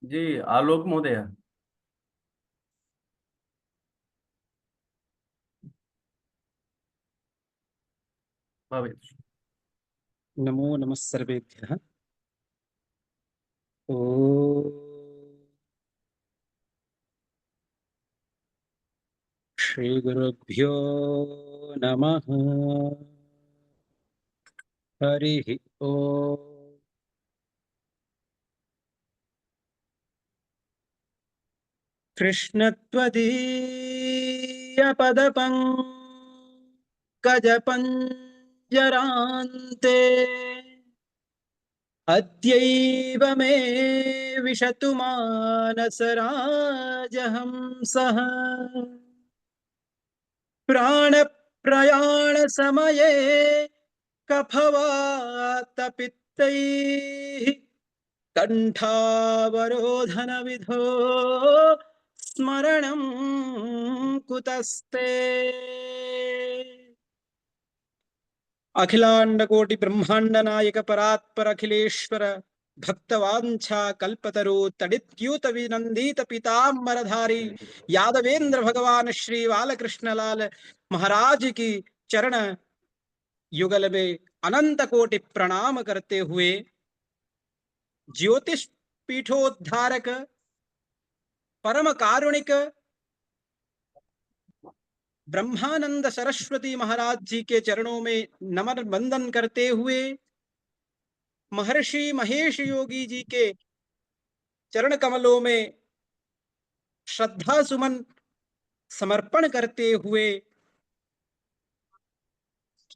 जी, आलोक महोदय। भवेत्। नमो नमः सर्वेभ्यः। ॐ श्रीगुरुभ्यो नमः। हरिः ॐ। कृष्णत्वदीयपदपङ्कजपञ्जरान्ते अद्यैव मे विशतु मानसराजहंसः। प्राणप्रयाणसमये कफवातपित्तैः कण्ठावरोधनविधो स्मरणं कुतस्ते। अखिलांड कोटि ब्रह्मांड नायक परात्पर अखिलेश्वर भक्तवांछा कल्पतरु तडित्यूत विनंदित पीतांबरधारी यादवेंद्र भगवान श्री बालकृष्ण लाल महाराज की चरण युगल में अनंत कोटि प्रणाम करते हुए ज्योतिष पीठोद्धारक परम कारुणिक ब्रह्मानंद सरस्वती महाराज जी के चरणों में नमन वंदन करते हुए महर्षि महेश योगी जी के चरण कमलों में श्रद्धा सुमन समर्पण करते हुए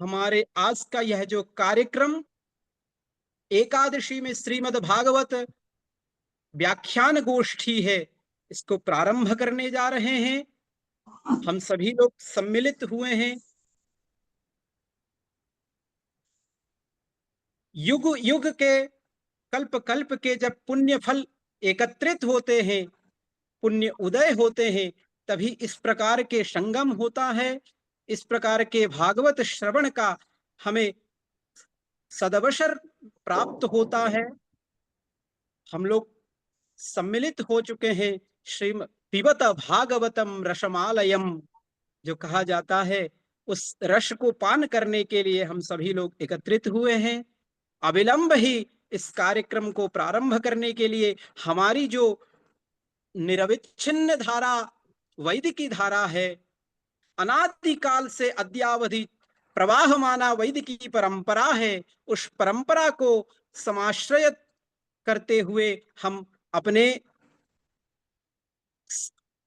हमारे आज का यह जो कार्यक्रम एकादशी में श्रीमद् भागवत व्याख्यान गोष्ठी है, इसको प्रारंभ करने जा रहे हैं। हम सभी लोग सम्मिलित हुए हैं। युग युग के कल्प कल्प के जब पुण्य फल एकत्रित होते हैं, पुण्य उदय होते हैं, तभी इस प्रकार के संगम होता है। इस प्रकार के भागवत श्रवण का हमें सदवसर प्राप्त होता है। हम लोग सम्मिलित हो चुके हैं श्रीम पिबत भागवतम रसमालयम, जो कहा जाता है, उस रस को पान करने के लिए हम सभी लोग एकत्रित हुए हैं। अविलंब ही इस कार्यक्रम को प्रारंभ करने के लिए हमारी जो निरविच्छिन्न धारा वैदिकी धारा है, अनादिकाल से अद्यावधि प्रवाहमाना वैदिकी परंपरा है, उस परंपरा को समाश्रय करते हुए हम अपने,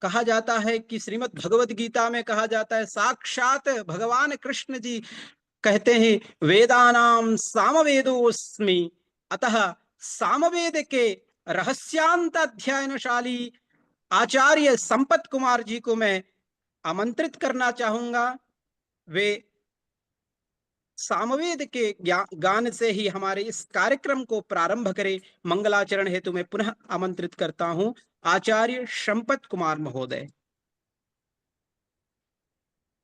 कहा जाता है कि श्रीमद् भगवत गीता में कहा जाता है, साक्षात भगवान कृष्ण जी कहते हैं, वेदानाम सामवेदोस्मि, अतः सामवेद के रहस्यांत अध्ययनशाली आचार्य संपत कुमार जी को मैं आमंत्रित करना चाहूंगा। वे सामवेद के गान से ही हमारे इस कार्यक्रम को प्रारंभ करें। मंगलाचरण हेतु मैं पुनः आमंत्रित करता हूं आचार्य संपत कुमार महोदय।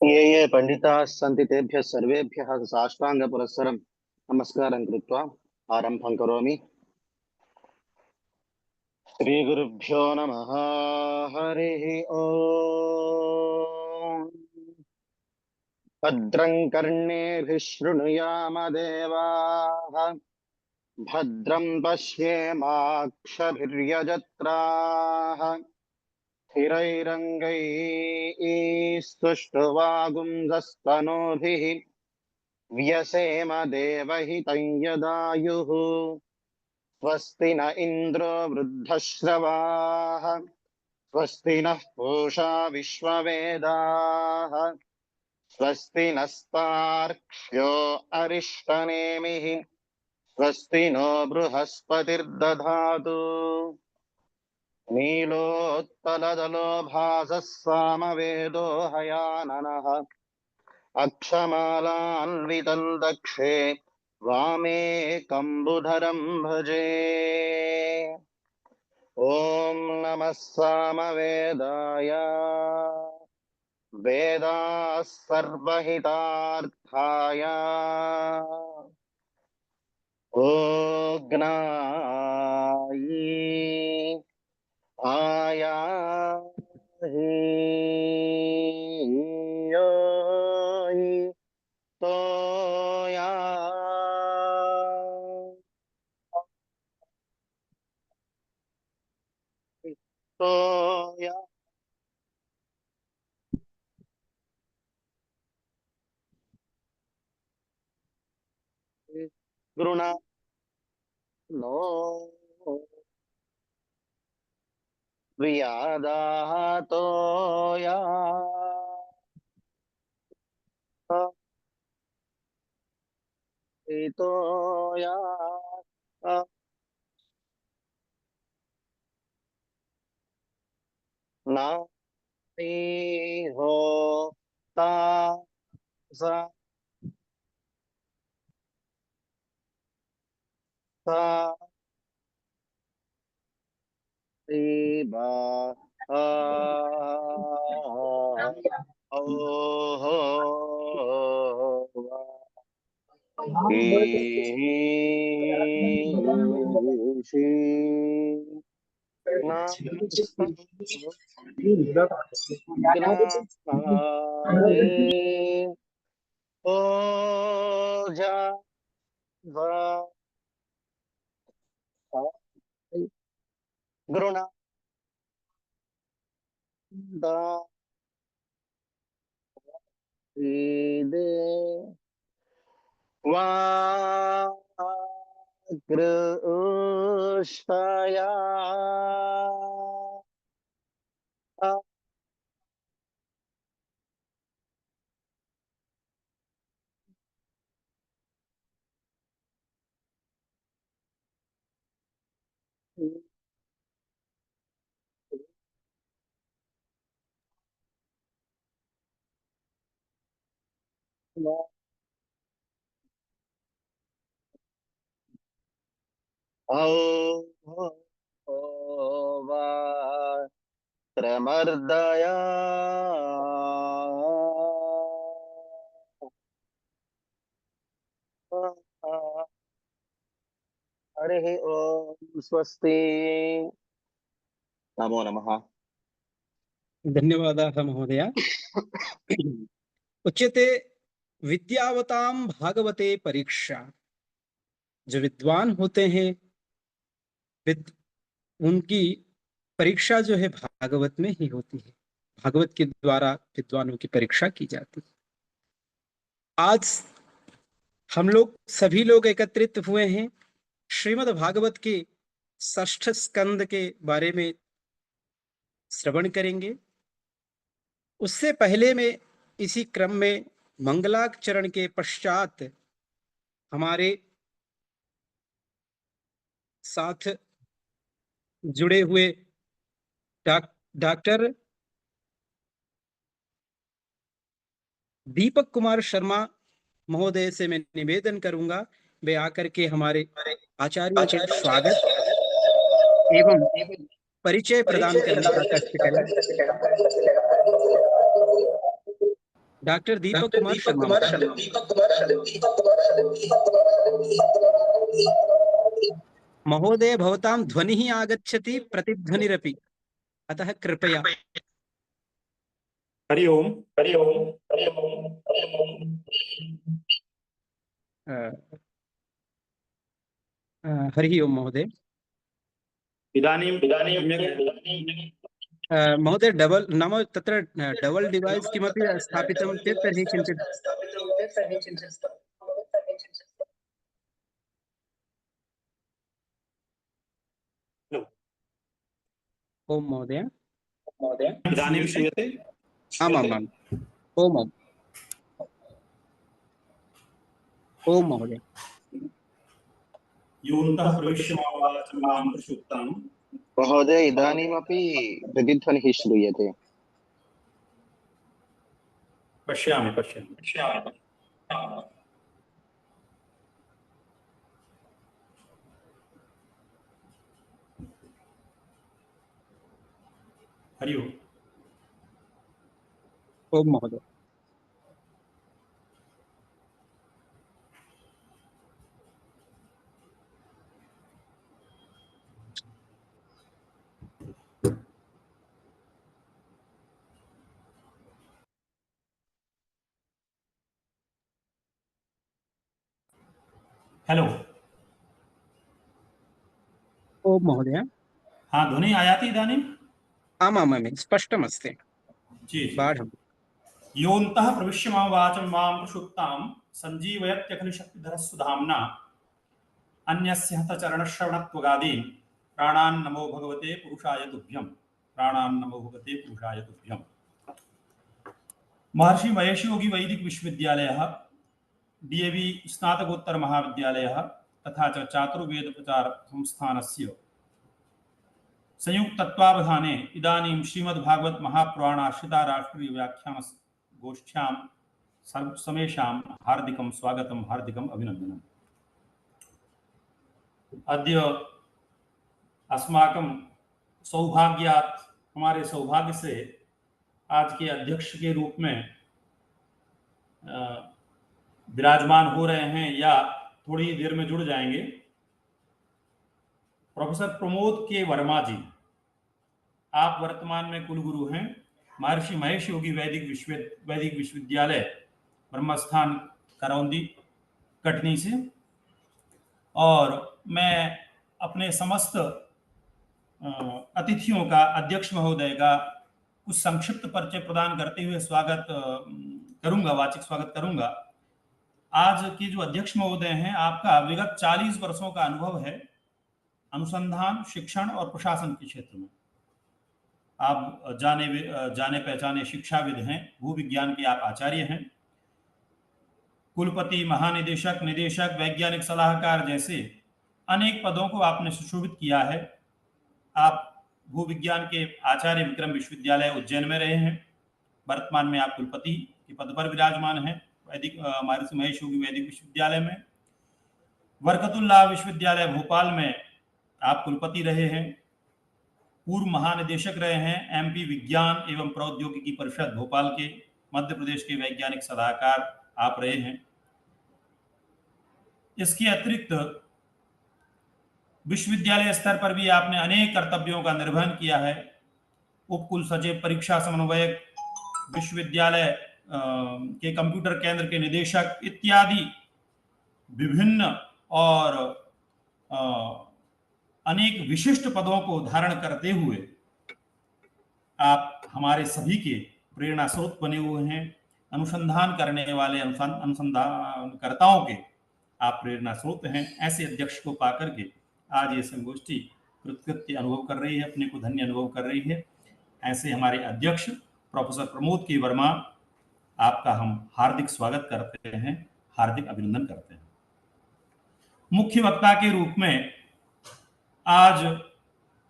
ये पंडिताः सन्ति तेभ्यः सर्वेभ्यः साष्टांगपुरस्सरं नमस्कारं कृत्वा आरम्भं करोमि। श्रीगुरुभ्यो नमः। हरिः ओम्। भद्रं कर्णेभिः शृणुयाम देवाः, भद्रं पश्येमाक्षभिर्यजत्राः, स्थिरैरङ्गैस्तुष्टुवागुंसस्तनूभिः व्यसेम देवहितं यदायुः। स्वस्ति न इन्द्रो वृद्धश्रवाः, स्वस्ति नः पूषा विश्ववेदाः, स्वस्ति नस्तार्क्ष्यो अरिष्टनेमिः, स्वस्ति नो बृहस्पतिर्दधातु। नीलोत्पलदलो भासः सामवेदो हयाननः, अक्षमालान्वितं दक्षे वामे कम्बुधरं भजे। ॐ नमः सामवेदाय, वेदाः सर्वहितार्थाय, ओज्ञायै या गृणा नो वियादातो या तो या ना हो ता सा सा बा आ ओ हो ईशी ना ग्राहे ओ जा वा गृणा दा दे वा कृष्णया ओ वा त्रमर्दया हरिः ओम स्वस्ति नमो नमः। धन्यवादाः महोदय। उच्यते विद्यावतां भागवते परीक्षा। जो विद्वान होते हैं उनकी परीक्षा जो है भागवत में ही होती है। भागवत के द्वारा विद्वानों की परीक्षा की जाती है। आज हम लोग सभी लोग एकत्रित हुए हैं श्रीमद् भागवत के षष्ठ स्कंद के बारे में श्रवण करेंगे। उससे पहले में इसी क्रम में मंगलाचरण के पश्चात हमारे साथ जुड़े हुए डॉक्टर दीपक कुमार शर्मा महोदय से मैं निवेदन करूंगा वे आकर के हमारे आचार्यों के स्वागत एवं परिचय प्रदान करने का कष्ट करें। डॉक्टर दीपक कुमार शर्मा महोदय भवतां ध्वनिः आगच्छति प्रतिध्वनिरपि, अतः कृपया। हरि ओम। हरि ओम महोदय। इदानीं महोदय डबल नाम तत्र डबल डिवाइस किमपि स्थापितं चेत् तर्हि किञ्चित् ओम महोदय। इदानीं श्रूयते? आमामाम् ओम ओम महोदय। योऽन्तः प्रविश्य मां वाचं मां प्रसुप्तां महोदय इदानीमपि प्रतिध्वनिः श्रूयते। पश्यामि। हरि ओम। ओम महोदय। हेलो। ओम महोदय। हाँ, ध्वनिः आयाति इदानीं? आमामामि स्पष्टमस्ति जी जी। बाढम्। योऽन्तः प्रविश्य मम वाचं मां प्रसुप्तां सञ्जीवयत्यखिलशक्तिधरस्वधाम्ना अन्यस्य हतचरणश्रवणत्वगादीन् प्राणान् नमो भगवते पुरुषाय तुभ्यं। प्राणान् नमो भगवते पुरुषाय तुभ्यं। महर्षि महेश योगी वैदिक विश्वविद्यालयः, डीएवी स्नातकोत्तर महाविद्यालयः तथा च चातुर्वेद प्रचार संस्थानस्य संयुक्त तत्वावधाने इदानीं श्रीमद्भागवत महापुराण आश्रिता राष्ट्रीय व्याख्यान गोष्ठ्यां समेषां हार्दिकं स्वागतं, हार्दिकम् अभिनन्दनम्। अद्य अस्माकं सौभाग्यात्, हमारे सौभाग्य से आज के अध्यक्ष के रूप में विराजमान हो रहे हैं या थोड़ी देर में जुड़ जाएंगे प्रोफेसर प्रमोद के वर्मा जी। आप वर्तमान में कुलगुरु हैं महर्षि महेश योगी वैदिक विश्वविद्यालय ब्रह्मस्थान करौंदी कटनी से। और मैं अपने समस्त अतिथियों का, अध्यक्ष महोदय का कुछ संक्षिप्त परिचय प्रदान करते हुए स्वागत करूंगा, वाचिक स्वागत करूंगा। आज के जो अध्यक्ष महोदय हैं, आपका विगत 40 वर्षों का अनुभव है अनुसंधान, शिक्षण और प्रशासन के क्षेत्र में। आप जाने पहचाने शिक्षाविद हैं, भूविज्ञान के आप आचार्य हैं, कुलपति, महानिदेशक, निदेशक, वैज्ञानिक सलाहकार जैसे अनेक पदों को आपने सुशोभित किया है। आप भूविज्ञान के आचार्य विक्रम विश्वविद्यालय उज्जैन में रहे हैं। वर्तमान में आप कुलपति के पद पर विराजमान हैं वैदिक महर्षि महेश योगी वैदिक विश्वविद्यालय में। बरकतुल्लाह विश्वविद्यालय भोपाल में आप कुलपति रहे हैं। पूर्व महानिदेशक रहे हैं एमपी विज्ञान एवं प्रौद्योगिकी परिषद भोपाल के। मध्य प्रदेश के वैज्ञानिक सलाहकार आप रहे हैं। इसके अतिरिक्त विश्वविद्यालय स्तर पर भी आपने अनेक कर्तव्यों का निर्वहन किया है। उप कुल सचिव, परीक्षा समन्वयक, विश्वविद्यालय के कंप्यूटर केंद्र के निदेशक इत्यादि विभिन्न और अनेक विशिष्ट पदों को धारण करते हुए आप हमारे सभी के प्रेरणा स्रोत बने हुए हैं। अनुसंधान करने वाले अनुसंधानकर्ताओं के आप प्रेरणा स्रोत हैं। ऐसे अध्यक्ष को पाकर के आज ये संगोष्ठी कृतकृत्य अनुभव कर रही है, अपने को धन्य अनुभव कर रही है। ऐसे हमारे अध्यक्ष प्रोफेसर प्रमोद के वर्मा, आपका हम हार्दिक स्वागत करते हैं, हार्दिक अभिनंदन करते हैं। मुख्य वक्ता के रूप में आज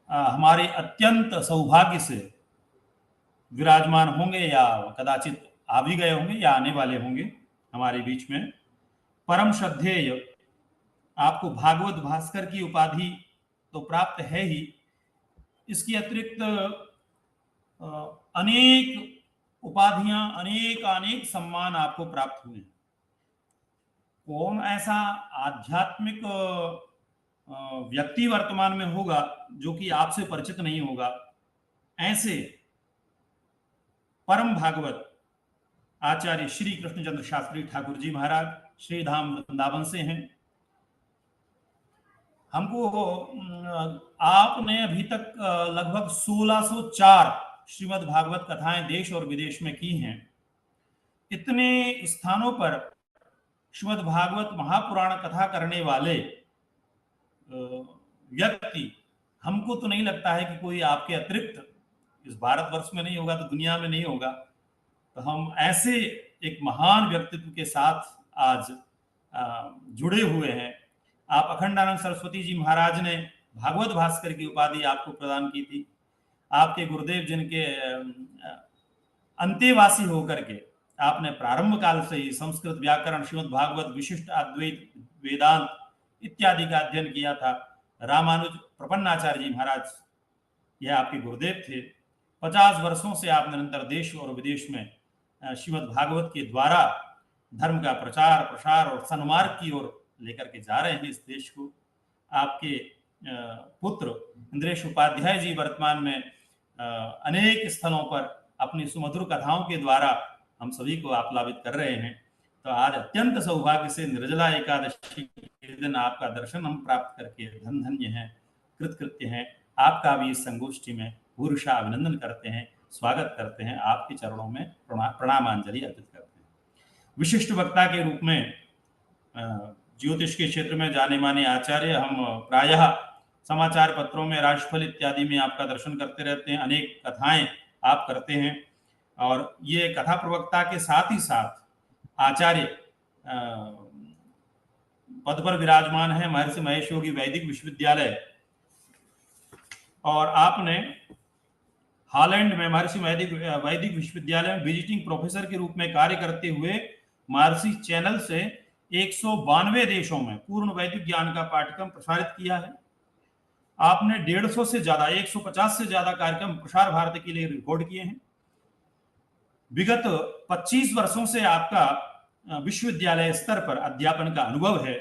हमारे अत्यंत सौभाग्य से विराजमान होंगे या कदाचित आ भी गए होंगे या आने वाले होंगे हमारे बीच में परम श्रद्धेय, आपको भागवत भास्कर की उपाधि तो प्राप्त है ही, इसके अतिरिक्त अनेक उपाधियां, अनेक सम्मान आपको प्राप्त हुए। कौन ऐसा आध्यात्मिक व्यक्ति वर्तमान में होगा जो कि आपसे परिचित नहीं होगा? ऐसे परम भागवत आचार्य श्री कृष्णचंद्र शास्त्री ठाकुर जी महाराज श्रीधाम वृंदावन से हैं। हमको आपने अभी तक लगभग 1604 श्रीमद् भागवत कथाएं देश और विदेश में की हैं। इतने स्थानों पर श्रीमद् भागवत महापुराण कथा करने वाले व्यक्ति हमको तो नहीं लगता है कि कोई आपके अतिरिक्त इस भारतवर्ष में नहीं होगा तो दुनिया में नहीं होगा। तो हम ऐसे एक महान व्यक्तित्व के साथ आज जुड़े हुए हैं। आप अखंडानंद सरस्वती जी महाराज ने भागवत भास्कर की उपाधि आपको प्रदान की थी। आपके गुरुदेव जिनके अंतेवासी होकर के आपने प्रारंभ काल से ही संस्कृत व्याकरण, श्रीमद् भागवत, विशिष्ट अद्वैत, वेदांत इत्यादि का अध्ययन किया था। रामानुज प्रपन्नाचार्य जी महाराज यह आपके गुरुदेव थे। 50 वर्षों से आप निरंतर देश और विदेश में श्रीमद् भागवत के द्वारा धर्म का प्रचार, प्रसार और सन्मार्ग की ओर लेकर के जा रहे हैं इस देश को। आपके पुत्र इंद्रेश उपाध्याय जी वर्तमान में अनेक स्थलों पर अपनी सुमधुर कथाओं के द्वारा हम सभी को आप्लावित कर रहे हैं। तो आज अत्यंत सौभाग्य से निर्जला एकादशी के दिन आपका दर्शन हम प्राप्त करके धन धन्य हैं, कृतकृत्य हैं। आपका भी इस संगोष्ठी में भूरिशा अभिनंदन करते हैं, स्वागत करते हैं, आपके चरणों में प्रणामांजलि अर्पित करते हैं। विशिष्ट वक्ता के रूप में ज्योतिष के क्षेत्र में जाने माने आचार्य, हम प्रायः समाचार पत्रों में, राशिफल इत्यादि में आपका दर्शन करते रहते हैं, अनेक कथाएं आप करते हैं, और ये कथा प्रवक्ता के साथ ही साथ आचार्य पद पर विराजमान है महर्षि महेश योगी वैदिक विश्वविद्यालय, और आपने हॉलैंड में महर्षि वैदिक विश्वविद्यालय में विजिटिंग प्रोफेसर के रूप में कार्य करते हुए महर्षि चैनल से 192 देशों में पूर्ण वैदिक ज्ञान का पाठ्यक्रम प्रसारित किया है। आपने 150 से ज्यादा 150 से ज्यादा कार्यक्रम प्रसार भारती के लिए रिकॉर्ड किए हैं। विगत 25 वर्षों से आपका विश्वविद्यालय स्तर पर अध्यापन का अनुभव है।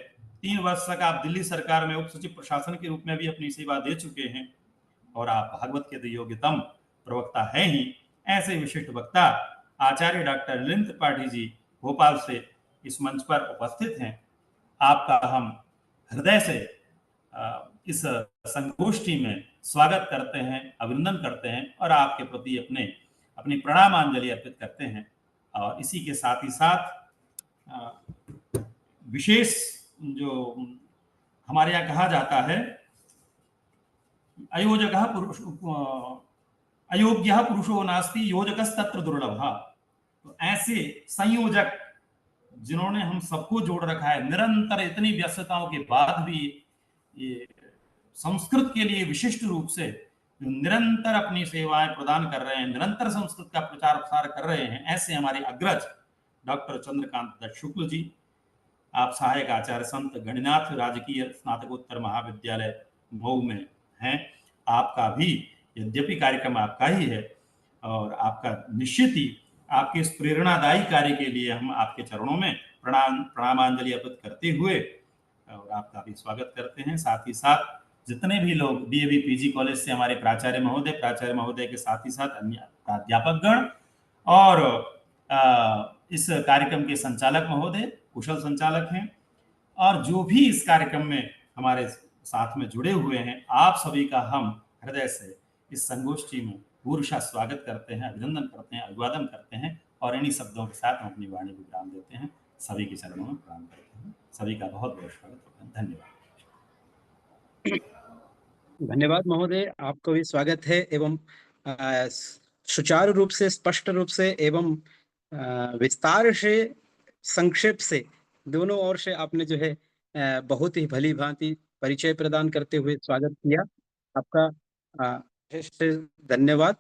3 वर्ष तक आप दिल्ली सरकार में उप सचिव प्रशासन के रूप में भी अपनी सेवा दे चुके हैं, और आप भागवत के योग्यतम प्रवक्ता हैं ही। ऐसे विशिष्ट वक्ता आचार्य डॉक्टर नलिन त्रिपाठी जी भोपाल से इस मंच पर उपस्थित हैं। आपका हम हृदय से इस संगोष्ठी में स्वागत करते हैं, अभिनंदन करते हैं, और आपके प्रति अपनी प्रणामांजलि अर्पित करते हैं। और इसी के साथ ही साथ विशेष जो हमारे यहाँ कहा जाता है, अयोग्य पुरुषो नास्ति योजकस्तत्र दुर्लभः। तो ऐसे संयोजक जिन्होंने हम सबको जोड़ रखा है, निरंतर इतनी व्यस्तताओं के बाद भी ये संस्कृत के लिए विशिष्ट रूप से निरंतर अपनी सेवाएं प्रदान कर रहे हैं, निरंतर संस्कृत का प्रचार प्रसार कर रहे हैं, ऐसे हमारे अग्रज डॉक्टर चंद्रकांत दत्त शुक्ल जी, आप सहायक आचार्य संत गणिनाथ राजकीय स्नातकोत्तर महाविद्यालय मऊ में हैं। आपका भी यद्यपि कार्यक्रम आपका ही है, और आपका निश्चित ही आपके इस प्रेरणादायी कार्य के लिए हम आपके चरणों में प्रणामांजलि अर्पित करते हुए और आपका भी स्वागत करते हैं। साथ ही साथ जितने भी लोग डीएवी पीजी कॉलेज से हमारे प्राचार्य महोदय के साथ ही साथ अन्य प्राध्यापक गण और इस कार्यक्रम के संचालक महोदय, कुशल संचालक हैं, और जो भी इस कार्यक्रम में हमारे साथ में जुड़े हुए हैं, आप सभी का हम हृदय से इस संगोष्ठी में पूर्णशः स्वागत करते हैं, अभिनंदन करते हैं, अभिवादन करते हैं, और इन्हीं शब्दों के साथ हम अपनी वाणी को विराम देते हैं। सभी के चरणों में प्रणाम करते हैं। सभी का बहुत बहुत स्वागत करते हैं। धन्यवाद। धन्यवाद महोदय, आपको भी स्वागत है, एवं सुचारू रूप से, स्पष्ट रूप से एवं विस्तार से, संक्षेप से, दोनों ओर से आपने जो है बहुत ही भली भांति परिचय प्रदान करते हुए स्वागत किया। आपका धन्यवाद।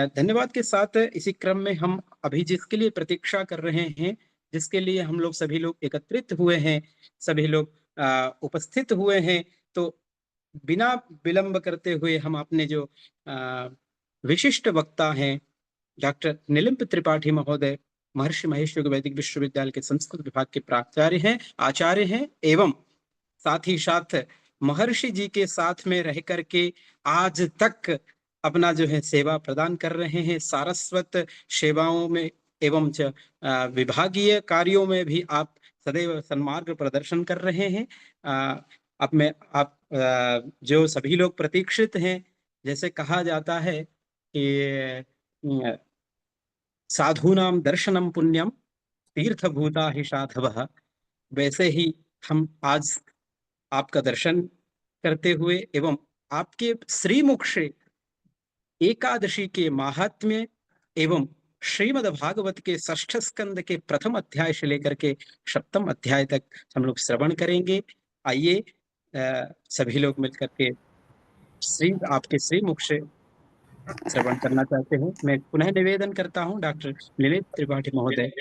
धन्यवाद के साथ इसी क्रम में हम अभी जिसके लिए प्रतीक्षा कर रहे हैं, जिसके लिए हम लोग सभी लोग एकत्रित हुए हैं, सभी लोग उपस्थित हुए हैं, तो बिना विलंब करते हुए हम अपने जो विशिष्ट वक्ता हैं डॉक्टर नलिन त्रिपाठी महोदय, महर्षि महेश योगी वैदिक विश्वविद्यालय के संस्कृत विभाग के प्राचार्य हैं, आचार्य हैं, एवं साथ ही साथ महर्षि जी के साथ में रह करके आज तक अपना जो है सेवा प्रदान कर रहे हैं। सारस्वत सेवाओं में एवं विभागीय कार्यों में भी आप सदैव सन्मार्ग प्रदर्शन कर रहे हैं। आप जो सभी लोग प्रतीक्षित हैं, जैसे कहा जाता है कि साधूनाम दर्शनम पुण्यम तीर्थभूता हि साधवः, वैसे ही हम आज आपका दर्शन करते हुए एवं आपके श्रीमुख से एकादशी के महात्म्य एवं श्रीमद् भागवत के 6ठ स्कंद के प्रथम अध्याय से लेकर के 7वें अध्याय तक हम लोग श्रवण करेंगे। आइए सभी लोग मिलकर के आपके श्रीमुख से श्रवण करना चाहते हैं। मैं पुनः निवेदन करता हूं डॉक्टर नलिन त्रिपाठी महोदय।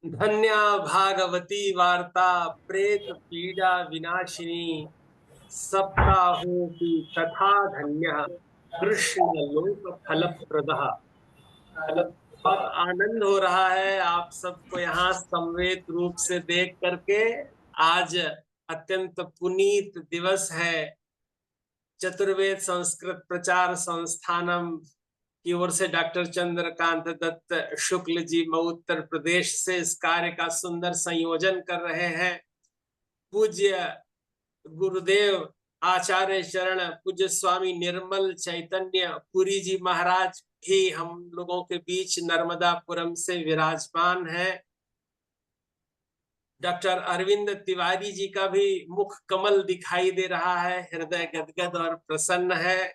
धन्या भागवती वार्ता प्रेत पीड़ा विनाशिनी, सप्ताहो की तथा धन्य कृष्ण लोक फलप्रदः। बहुत आनंद हो रहा है आप सबको यहाँ समवेत रूप से देख करके। आज अत्यंत पुनीत दिवस है। चतुर्वेद संस्कृत प्रचार संस्थानम की ओर से डॉक्टर चंद्रकांत दत्त शुक्ल जी मऊ उत्तर प्रदेश से इस कार्य का सुंदर संयोजन कर रहे हैं। पूज्य गुरुदेव आचार्य चरण पूज्य स्वामी निर्मल चैतन्य पुरी जी महाराज भी हम लोगों के बीच नर्मदापुरम से विराजमान है। डॉक्टर अरविंद तिवारी जी का भी मुख कमल दिखाई दे रहा है, हृदय गदगद और प्रसन्न है।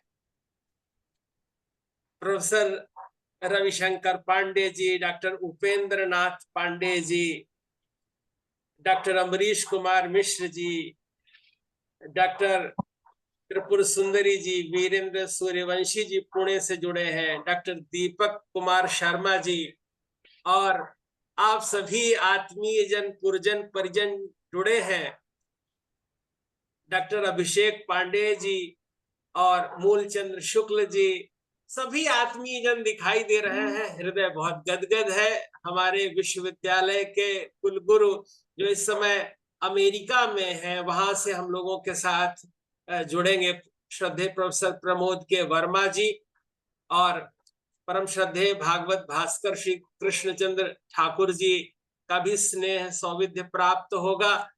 Professor Ravishankar Pandey ji, doctor Upendra Nath Pandey ji, doctor Amrish Kumar Mishra ji, doctor Tripura सुंदरी जी, वीरेंद्र सूर्यवंशी जी पुणे से जुड़े हैं, डॉक्टर दीपक कुमार शर्मा जी, और आप सभी आत्मीय जन पुरजन परिजन जुड़े हैं। डॉक्टर अभिषेक पांडे जी और मूलचंद्र शुक्ल जी, सभी आत्मीय जन दिखाई दे रहे हैं। हृदय बहुत गदगद है। हमारे विश्वविद्यालय के कुलगुरु जो इस समय अमेरिका में है, वहां से हम लोगों के साथ जुड़ेंगे। श्रद्धेय प्रोफेसर प्रमोद के वर्मा जी और परम श्रद्धेय भागवत भास्कर श्री कृष्णचंद्र ठाकुर जी का भी स्नेह सौविध्य प्राप्त होगा।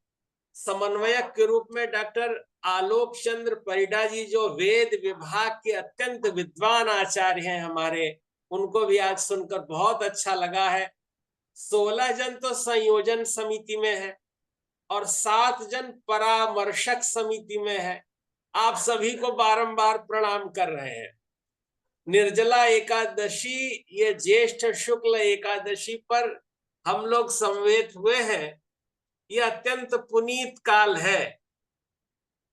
समन्वयक के रूप में डॉक्टर आलोक चंद्र परिडा जी, जो वेद विभाग के अत्यंत विद्वान आचार्य हैं हमारे, उनको भी आज सुनकर बहुत अच्छा लगा है। 16 जन तो संयोजन समिति में है और 7 जन परामर्शक समिति में है। आप सभी को बारंबार प्रणाम कर रहे हैं। निर्जला एकादशी, ये ज्येष्ठ शुक्ल एकादशी पर हम लोग समवेत हुए हैं। यह अत्यंत पुनीत काल है।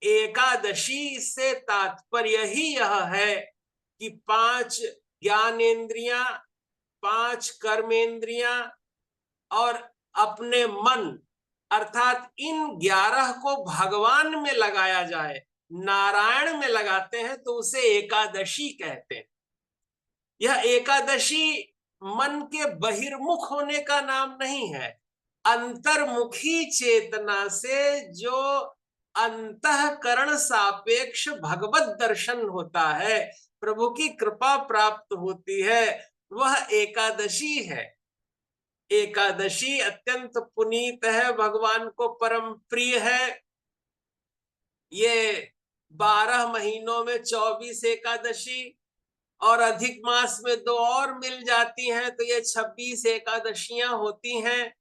एकादशी से तात्पर्य ही यह है कि 5 ज्ञानेंद्रियां, 5 कर्मेंद्रियां और अपने मन, अर्थात इन 11 को भगवान में लगाया जाए। नारायण में लगाते हैं तो उसे एकादशी कहते हैं। यह एकादशी मन के बहिर्मुख होने का नाम नहीं है। अंतर्मुखी चेतना से जो अंतःकरण सापेक्ष भगवत दर्शन होता है, प्रभु की कृपा प्राप्त होती है, वह एकादशी है। एकादशी अत्यंत पुनीत है, भगवान को परम प्रिय है। ये 12 महीनों में 24 एकादशी और अधिक मास में 2 और मिल जाती हैं, तो ये 26 एकादशियां होती हैं।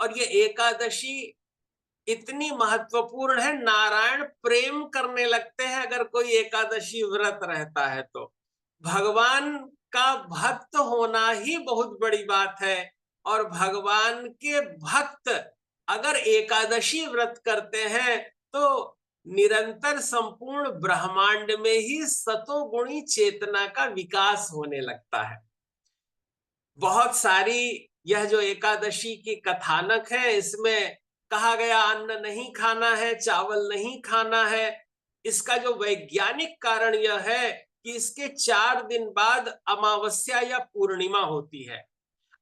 और ये एकादशी इतनी महत्वपूर्ण है, नारायण प्रेम करने लगते हैं अगर कोई एकादशी व्रत रहता है तो। भगवान का भक्त होना ही बहुत बड़ी बात है। और भगवान के भक्त अगर एकादशी व्रत करते हैं तो निरंतर संपूर्ण ब्रह्मांड में ही सतोगुणी चेतना का विकास होने लगता है। बहुत सारी यह जो एकादशी की कथानक है, इसमें कहा गया अन्न नहीं खाना है, चावल नहीं खाना है। इसका जो वैज्ञानिक कारण यह है कि इसके 4 दिन बाद अमावस्या या पूर्णिमा होती है।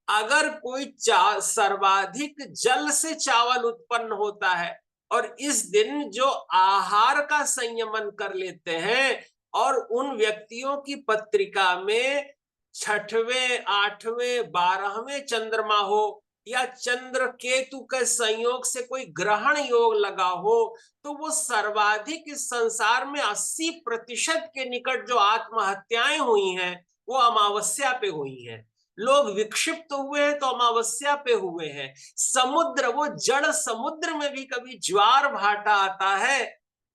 अगर कोई सर्वाधिक जल से चावल उत्पन्न होता है और इस दिन जो आहार का संयमन कर लेते हैं, और उन व्यक्तियों की पत्रिका में 6वें, 8वें, 12वें चंद्रमा हो या चंद्र केतु के संयोग से कोई ग्रहण योग लगा हो, तो वो सर्वाधिक इस संसार में 80% के निकट जो आत्महत्याएं हुई हैं वो अमावस्या पे हुई हैं। लोग विक्षिप्त हुए हैं तो अमावस्या पे हुए हैं। समुद्र, वो जड़ समुद्र में भी कभी ज्वार भाटा आता है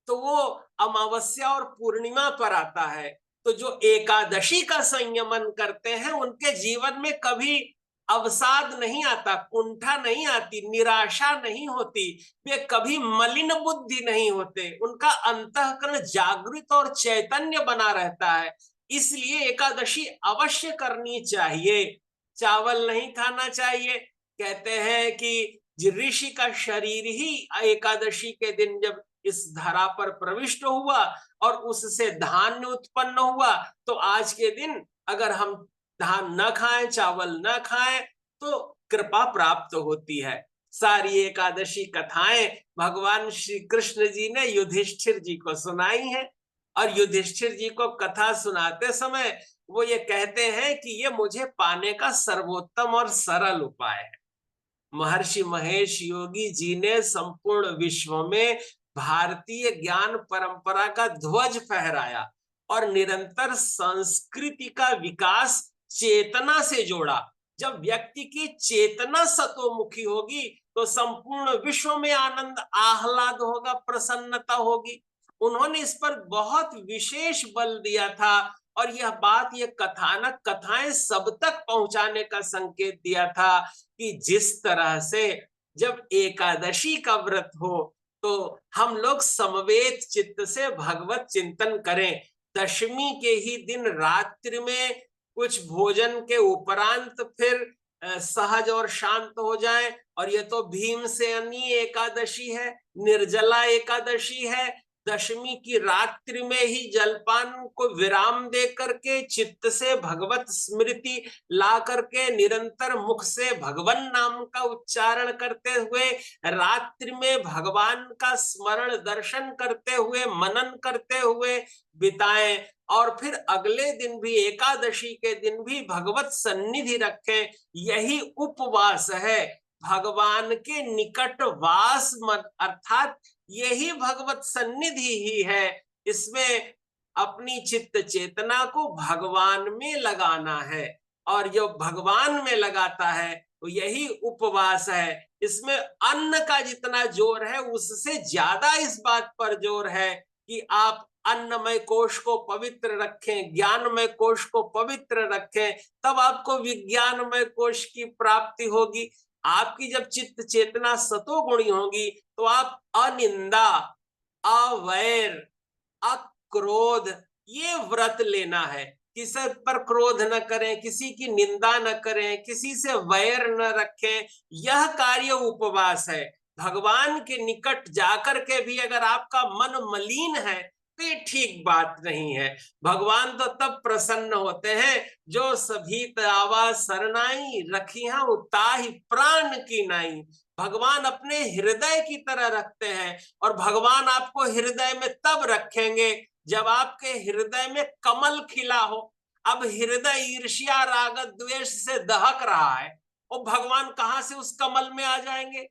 तो वो अमावस्या और पूर्णिमा पर आता है। तो जो एकादशी का संयमन करते हैं उनके जीवन में कभी अवसाद नहीं आता, कुंठा नहीं आती, निराशा नहीं होती, वे कभी मलिन बुद्धि नहीं होते, उनका अंतःकरण जागृत और चैतन्य बना रहता है। इसलिए एकादशी अवश्य करनी चाहिए। चावल नहीं खाना चाहिए। कहते हैं कि ऋषि का शरीर ही एकादशी के दिन जब इस धरा पर प्रविष्ट हुआ और उससे धान्य उत्पन्न हुआ, तो आज के दिन अगर हम धान न खाएं, चावल न खाएं, तो कृपा प्राप्त होती है। सारी एकादशी कथाएं भगवान श्री कृष्ण जी ने युधिष्ठिर जी को सुनाई है। और युधिष्ठिर जी को कथा सुनाते समय वो ये कहते हैं कि ये मुझे पाने का सर्वोत्तम और सरल उपाय है। महर्षि महेश योगी जी ने संपूर्ण विश्व में भारतीय ज्ञान परंपरा का ध्वज फहराया और निरंतर संस्कृति का विकास चेतना से जोड़ा। जब व्यक्ति की चेतना सतोमुखी होगी तो संपूर्ण विश्व में आनंद आह्लाद होगा, प्रसन्नता होगी। उन्होंने इस पर बहुत विशेष बल दिया था और यह बात, ये कथानक, कथाएं सब तक पहुंचाने का संकेत दिया था कि जिस तरह से जब एकादशी का व्रत हो तो हम लोग समवेत चित्त से भगवत चिंतन करें। दशमी के ही दिन रात्रि में कुछ भोजन के उपरांत फिर सहज और शांत हो जाएं। और ये तो भीमसेनी एकादशी है, निर्जला एकादशी है। दशमी की रात्रि में ही जलपान को विराम दे करके चित्त से भगवत स्मृति ला करके निरंतर मुख से भगवान नाम का उच्चारण करते हुए रात्रि में भगवान का स्मरण दर्शन करते हुए मनन करते हुए बिताएं और फिर अगले दिन भी एकादशी के दिन भी भगवत सन्निधि रखें। यही उपवास है, भगवान के निकट वास, अर्थात यही भगवत सन्निधि ही है। इसमें अपनी चित्त चेतना को भगवान में लगाना है और जो भगवान में लगाता है तो यही उपवास है। इसमें अन्न का जितना जोर है उससे ज्यादा इस बात पर जोर है कि आप अन्नमय कोश को पवित्र रखें, ज्ञानमय कोश को पवित्र रखें, तब आपको विज्ञानमय कोश की प्राप्ति होगी। आपकी जब चित्त चेतना सतोगुणी होगी तो आप अनिंदा, अवैर, अक्रोध, ये व्रत लेना है। किसी पर क्रोध न करें, किसी की निंदा न करें, किसी से वैर न रखें, यह कार्य उपवास है। भगवान के निकट जाकर के भी अगर आपका मन मलिन है तो ये ठीक बात नहीं है। भगवान तो तब प्रसन्न होते हैं जो सभी आवा सरनाई रखिया उताही प्राण की नाई। भगवान अपने हृदय की तरह रखते हैं और भगवान आपको हृदय में तब रखेंगे जब आपके हृदय में कमल खिला हो। अब हृदय ईर्ष्या राग द्वेष से दहक रहा है और भगवान कहां से उस कमल में आ जाएंगे?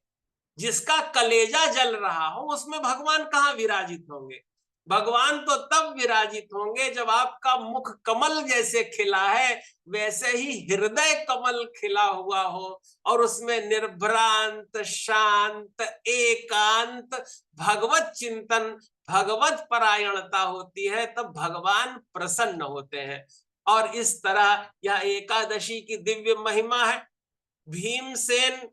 जिसका कलेजा जल रहा हो उसमें भगवान कहां विराजित होंगे? भगवान तो तब विराजित होंगे जब आपका मुख कमल जैसे खिला है वैसे ही हृदय कमल खिला हुआ हो और उसमें निर्भ्रांत, शांत, एकांत भगवत चिंतन, भगवत परायणता होती है, तब भगवान प्रसन्न होते हैं। और इस तरह यह एकादशी की दिव्य महिमा है। भीमसेन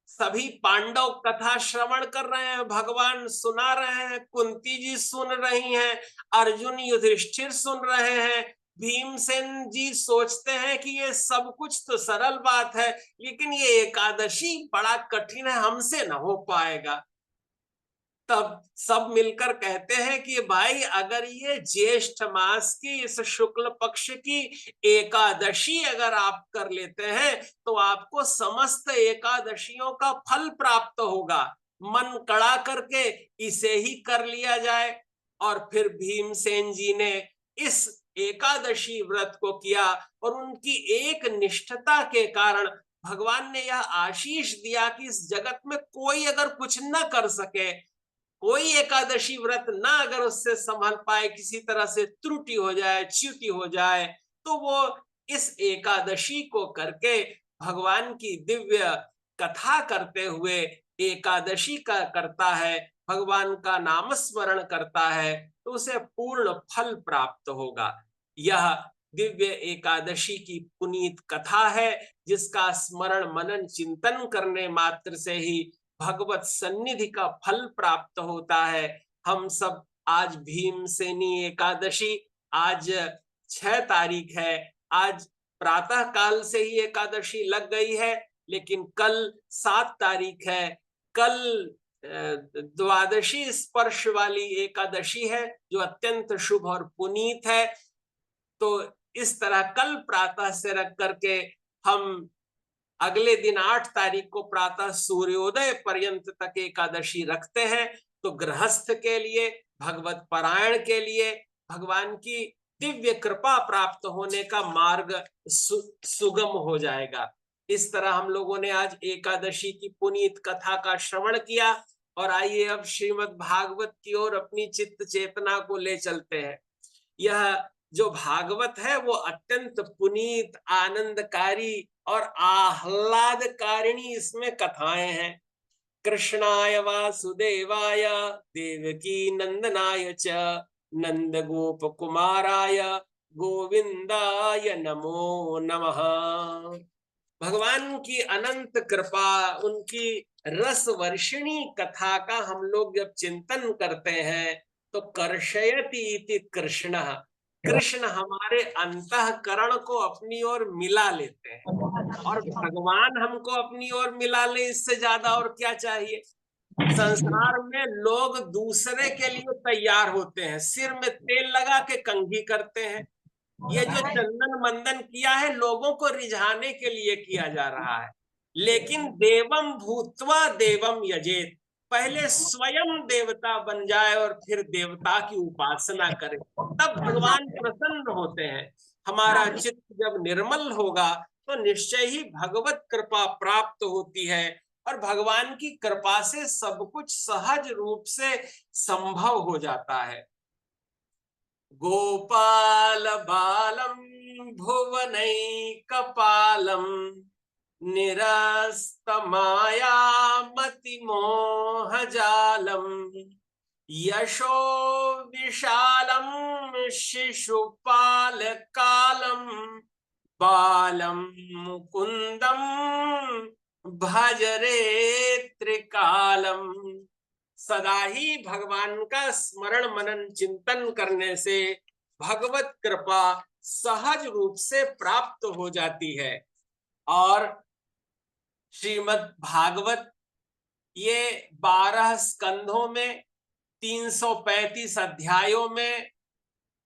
सभी पांडव कथा श्रवण कर रहे हैं, भगवान सुना रहे हैं, कुंती जी सुन रही हैं, अर्जुन युधिष्ठिर सुन रहे हैं। भीमसेन जी सोचते हैं कि ये सब कुछ तो सरल बात है लेकिन ये एकादशी बड़ा कठिन है, हमसे ना हो पाएगा। तब सब मिलकर कहते हैं कि भाई अगर ये ज्येष्ठ मास की इस शुक्ल पक्ष की एकादशी अगर आप कर लेते हैं तो आपको समस्त एकादशियों का फल प्राप्त होगा। मन कड़ा करके इसे ही कर लिया जाए। और फिर भीमसेन जी ने इस एकादशी व्रत को किया और उनकी एक निष्ठता के कारण भगवान ने यह आशीष दिया कि इस जगत में कोई अगर कुछ न कर सके, कोई एकादशी व्रत ना अगर उससे संभल पाए, किसी तरह से त्रुटि हो जाए, च्युति हो जाए, तो वो इस एकादशी को करके भगवान की दिव्य कथा करते हुए एकादशी का करता है, भगवान का नाम स्मरण करता है, तो उसे पूर्ण फल प्राप्त होगा। यह दिव्य एकादशी की पुनीत कथा है जिसका स्मरण मनन चिंतन करने मात्र से ही भगवत सन्निधि का फल प्राप्त होता है। हम सब आज भीमसेनी एकादशी, आज 6 तारीख है, आज प्रातः काल से ही एकादशी लग गई है, लेकिन कल 7 तारीख है, कल द्वादशी स्पर्श वाली एकादशी है जो अत्यंत शुभ और पुनीत है। तो इस तरह कल प्रातः से रख करके हम अगले दिन 8 तारीख को प्रातः सूर्योदय पर्यंत तक एकादशी रखते हैं। तो गृहस्थ के लिए, भगवत पारायण के लिए भगवान की दिव्य कृपा प्राप्त होने का मार्ग सुगम हो जाएगा। इस तरह हम लोगों ने आज एकादशी की पुनीत कथा का श्रवण किया और आइए अब श्रीमद् भागवत की ओर अपनी चित्त चेतना को ले चलते हैं। यह जो भागवत है वो अत्यंत पुनीत, आनंदकारी और आह्लादकारिणी इसमें कथाएं हैं। कृष्णाय वासुदेवाय देवकी नंदनाय च नंद गोप कुमाराय गोविंदाय नमो नमः। भगवान की अनंत कृपा, उनकी रस वर्षिणी कथा का हम लोग जब चिंतन करते हैं तो कर्षयति इति कृष्ण, कृष्ण हमारे अंतःकरण को अपनी ओर मिला लेते हैं और भगवान हमको अपनी ओर मिला ले, इससे ज्यादा और क्या चाहिए। संसार में लोग दूसरे के लिए तैयार होते हैं, सिर में तेल लगा के कंघी करते हैं। ये जो चंदन मंदन किया है लोगों को रिझाने के लिए किया जा रहा है, लेकिन देवम भूत्वा देवम यजेत, पहले स्वयं देवता बन जाए और फिर देवता की उपासना करे, तब भगवान प्रसन्न होते हैं। हमारा चित्त जब निर्मल होगा तो निश्चय ही भगवत कृपा प्राप्त होती है और भगवान की कृपा से सब कुछ सहज रूप से संभव हो जाता है। गोपाल बालम भुवनैकपालम निरस्तमायामति मोहजालम यशो विशालम शिशुपालकालम बालम मुकुंदम भजरे त्रिकालम। सदा ही भगवान का स्मरण मनन चिंतन करने से भगवत कृपा सहज रूप से प्राप्त हो जाती है। और श्रीमद् भागवत ये 12 स्कंधों में 335 अध्यायों में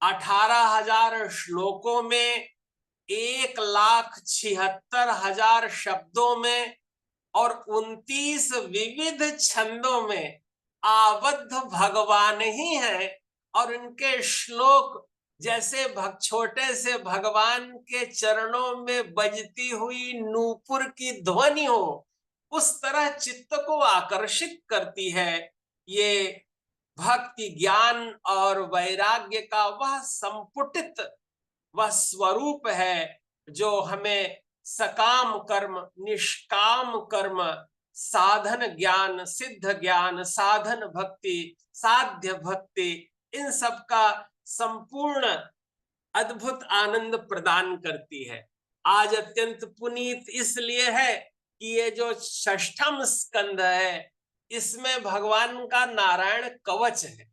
18,000 श्लोकों में 1,76,000 शब्दों में और 29 विविध छंदों में आबद्ध भगवान ही है। और इनके श्लोक जैसे छोटे से भगवान के चरणों में बजती हुई नूपुर की ध्वनि हो, उस तरह चित्त को आकर्षित करती है। ये भक्ति, ज्ञान और वैराग्य का वह संपुटित वह स्वरूप है जो हमें सकाम कर्म, निष्काम कर्म, साधन ज्ञान, सिद्ध ज्ञान, साधन भक्ति, साध्य भक्ति, इन सब का संपूर्ण अद्भुत आनंद प्रदान करती है। आज अत्यंत पुनीत इसलिए है कि ये जो 6ठम स्कंद है इसमें भगवान का नारायण कवच है।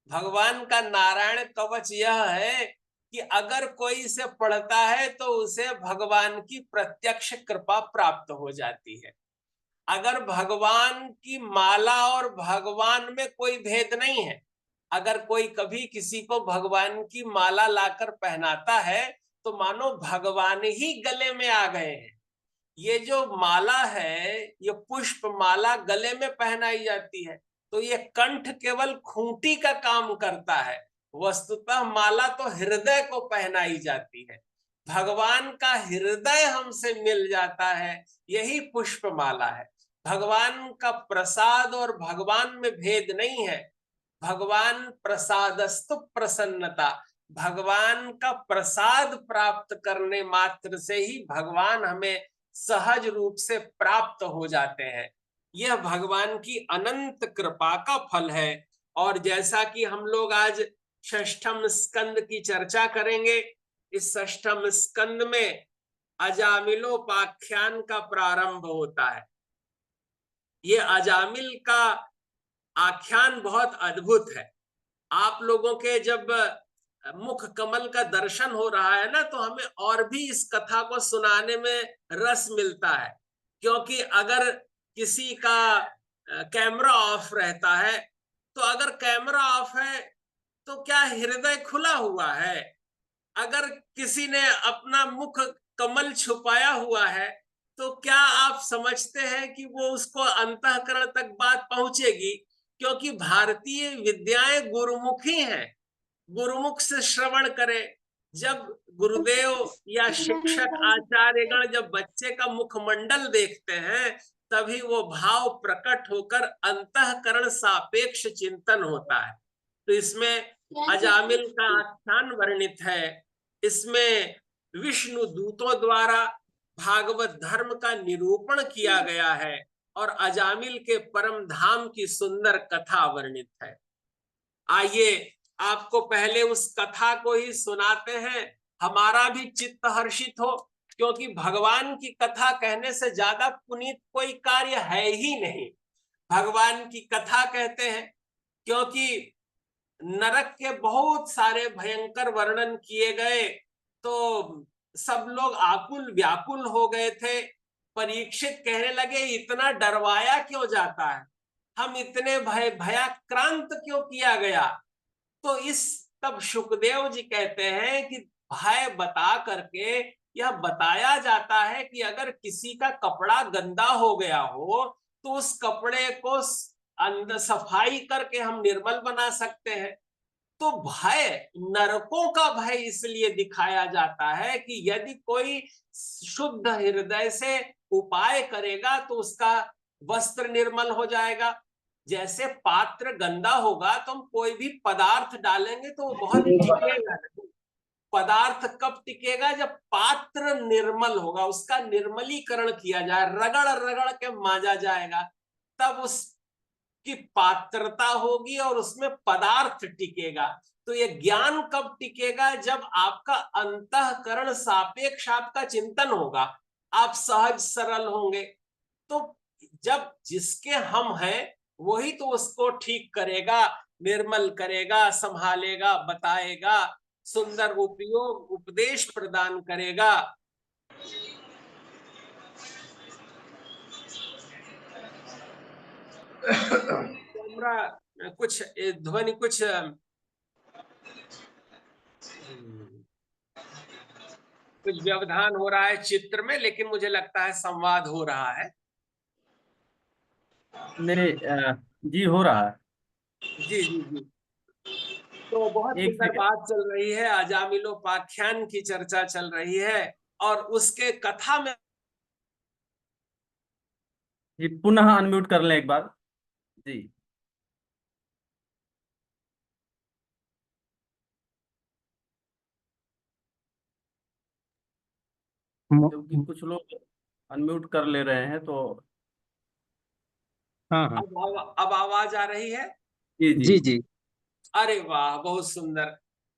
भगवान का नारायण कवच यह है कि अगर कोई इसे पढ़ता है तो उसे भगवान की प्रत्यक्ष कृपा प्राप्त हो जाती है। अगर भगवान की माला और भगवान में कोई भेद नहीं है, अगर कोई कभी किसी को भगवान की माला लाकर पहनाता है तो मानो भगवान ही गले में आ गए हैं। ये जो माला है, ये पुष्प माला गले में पहनाई जाती है तो ये कंठ केवल खूंटी का काम करता है, वस्तुतः माला तो हृदय को पहनाई जाती है। भगवान का हृदय हमसे मिल जाता है, यही पुष्प माला है। भगवान का प्रसाद और भगवान में भेद नहीं है। भगवान प्रसादस्तु प्रसन्नता, भगवान का प्रसाद प्राप्त करने मात्र से ही भगवान हमें सहज रूप से प्राप्त हो जाते हैं। यह भगवान की अनंत कृपा का फल है। और जैसा कि हम लोग आज 6ठम स्कंद की चर्चा करेंगे, इस 6ठम स्कंद में अजामिलोपाख्यान का प्रारंभ होता है। ये अजामिल का आख्यान बहुत अद्भुत है। आप लोगों के जब मुख कमल का दर्शन हो रहा है ना, तो हमें और भी इस कथा को सुनाने में रस मिलता है, क्योंकि अगर किसी का कैमरा ऑफ रहता है तो अगर कैमरा ऑफ है तो क्या हृदय खुला हुआ है? अगर किसी ने अपना मुख कमल छुपाया हुआ है तो क्या आप समझते हैं कि वो उसको अंतःकरण तक बात पहुंचेगी? क्योंकि भारतीय विद्याएं गुरुमुखी हैं, गुरुमुख से श्रवण करें, जब गुरुदेव या शिक्षक आचार्यगण जब बच्चे का मुखमंडल देखते हैं तभी वो भाव प्रकट होकर अंतःकरण सापेक्ष चिंतन होता है। तो इसमें अजामिल का आख्यान वर्णित है, इसमें विष्णु दूतों द्वारा भागवत धर्म का निरूपण किया गया है और अजामिल के परम धाम की सुंदर कथा वर्णित है। आइए आपको पहले उस कथा को ही सुनाते हैं, हमारा भी चित्त हर्षित हो, क्योंकि भगवान की कथा कहने से ज्यादा पुनीत कोई कार्य है ही नहीं। भगवान की कथा कहते हैं क्योंकि नरक के बहुत सारे भयंकर वर्णन किए गए तो सब लोग आकुल व्याकुल हो गए थे। परीक्षित कहने लगे इतना डरवाया क्यों जाता है, हम इतने भयाक्रांत क्यों किया गया। तो तब सुखदेव जी कहते हैं कि भय बता करके यह बताया जाता है कि अगर किसी का कपड़ा गंदा हो गया हो तो उस कपड़े को अंदर सफाई करके हम निर्मल बना सकते हैं। तो भय, नरकों का भय इसलिए दिखाया जाता है कि यदि कोई शुद्ध हृदय से उपाय करेगा तो उसका वस्त्र निर्मल हो जाएगा। जैसे पात्र गंदा होगा तो हम कोई भी पदार्थ डालेंगे तो वो बहुत टिकेगा नहीं। पदार्थ कब टिकेगा, जब पात्र निर्मल होगा, उसका निर्मलीकरण किया जाए, रगड़ रगड़ के मांजा जाएगा, तब उसकी पात्रता होगी और उसमें पदार्थ टिकेगा। तो ये ज्ञान कब टिकेगा, जब आपका अंतःकरण सापेक्ष आपका चिंतन होगा, आप सहज सरल होंगे। तो जब जिसके हम हैं वही तो उसको ठीक करेगा, निर्मल करेगा, संभालेगा, बताएगा, सुंदर उपयोग उपदेश प्रदान करेगा। कैमरा कुछ ध्वनि कुछ व्यवधान हो रहा है चित्र में, लेकिन मुझे लगता है संवाद हो रहा है। नहीं जी हो रहा है। जी जी जी। तो बहुत एक सुंदर सेकंड बात चल रही है, अजामिलोपाख्यान की चर्चा चल रही है और उसके कथा में जी, पुनः अनम्यूट कर लें एक बार जी। क्योंकि कुछ लोग अनम्यूट कर ले रहे हैं तो हाँ हाँ अब आवाज आ रही है। जी जी। जी जी। अरे वाह, बहुत सुंदर।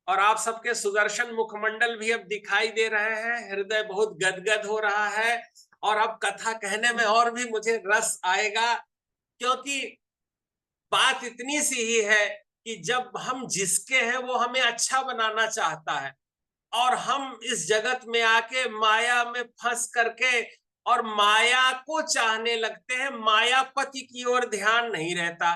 और आप सबके सुदर्शन मुखमंडल भी अब दिखाई दे रहे हैं, हृदय बहुत गदगद हो रहा है और अब कथा कहने में और भी मुझे रस आएगा, क्योंकि बात इतनी सी ही है कि जब हम जिसके हैं वो हमें अच्छा बनाना चाहता है और हम इस जगत में आके माया में फंस करके और माया को चाहने लगते हैं, मायापति की ओर ध्यान नहीं रहता,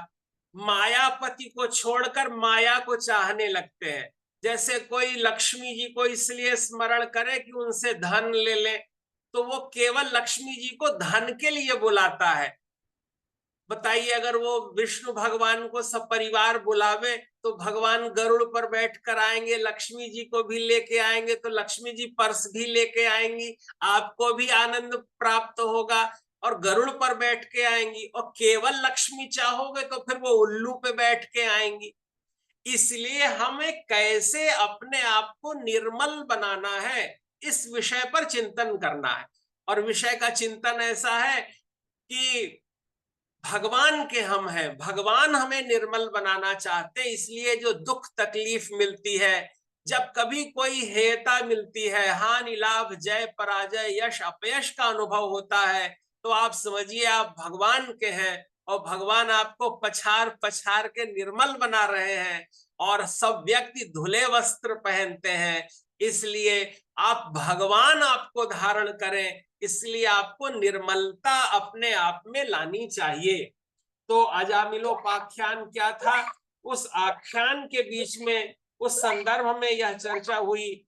मायापति को छोड़कर माया को चाहने लगते हैं। जैसे कोई लक्ष्मी जी को इसलिए स्मरण करे कि उनसे धन ले ले, तो वो केवल लक्ष्मी जी को धन के लिए बुलाता है। बताइए, अगर वो विष्णु भगवान को सपरिवार बुलावे तो भगवान गरुड़ पर बैठकर आएंगे, लक्ष्मी जी को भी लेके आएंगे, तो लक्ष्मी जी पर्स भी लेके आएंगी, आपको भी आनंद प्राप्त होगा और गरुड़ पर बैठ के आएंगी। और केवल लक्ष्मी चाहोगे तो फिर वो उल्लू पे बैठ के आएंगी। इसलिए हमें कैसे अपने आप को निर्मल बनाना है, इस विषय पर चिंतन करना है। और विषय का चिंतन ऐसा है कि भगवान के हम हैं, भगवान हमें निर्मल बनाना चाहते हैं। इसलिए जो दुख तकलीफ मिलती है, जब कभी कोई हेयता मिलती है, हानि लाभ जय पराजय यश अपयश का अनुभव होता है, तो आप समझिए आप भगवान के हैं और भगवान आपको पछाड़ पछाड़ के निर्मल बना रहे हैं। और सब व्यक्ति धुले वस्त्र पहनते हैं, इसलिए आप भगवान आपको धारण करें, इसलिए आपको निर्मलता अपने आप में लानी चाहिए। तो अजामिलोपाख्यान क्या था, उस आख्यान के बीच में उस संदर्भ में यह चर्चा हुई।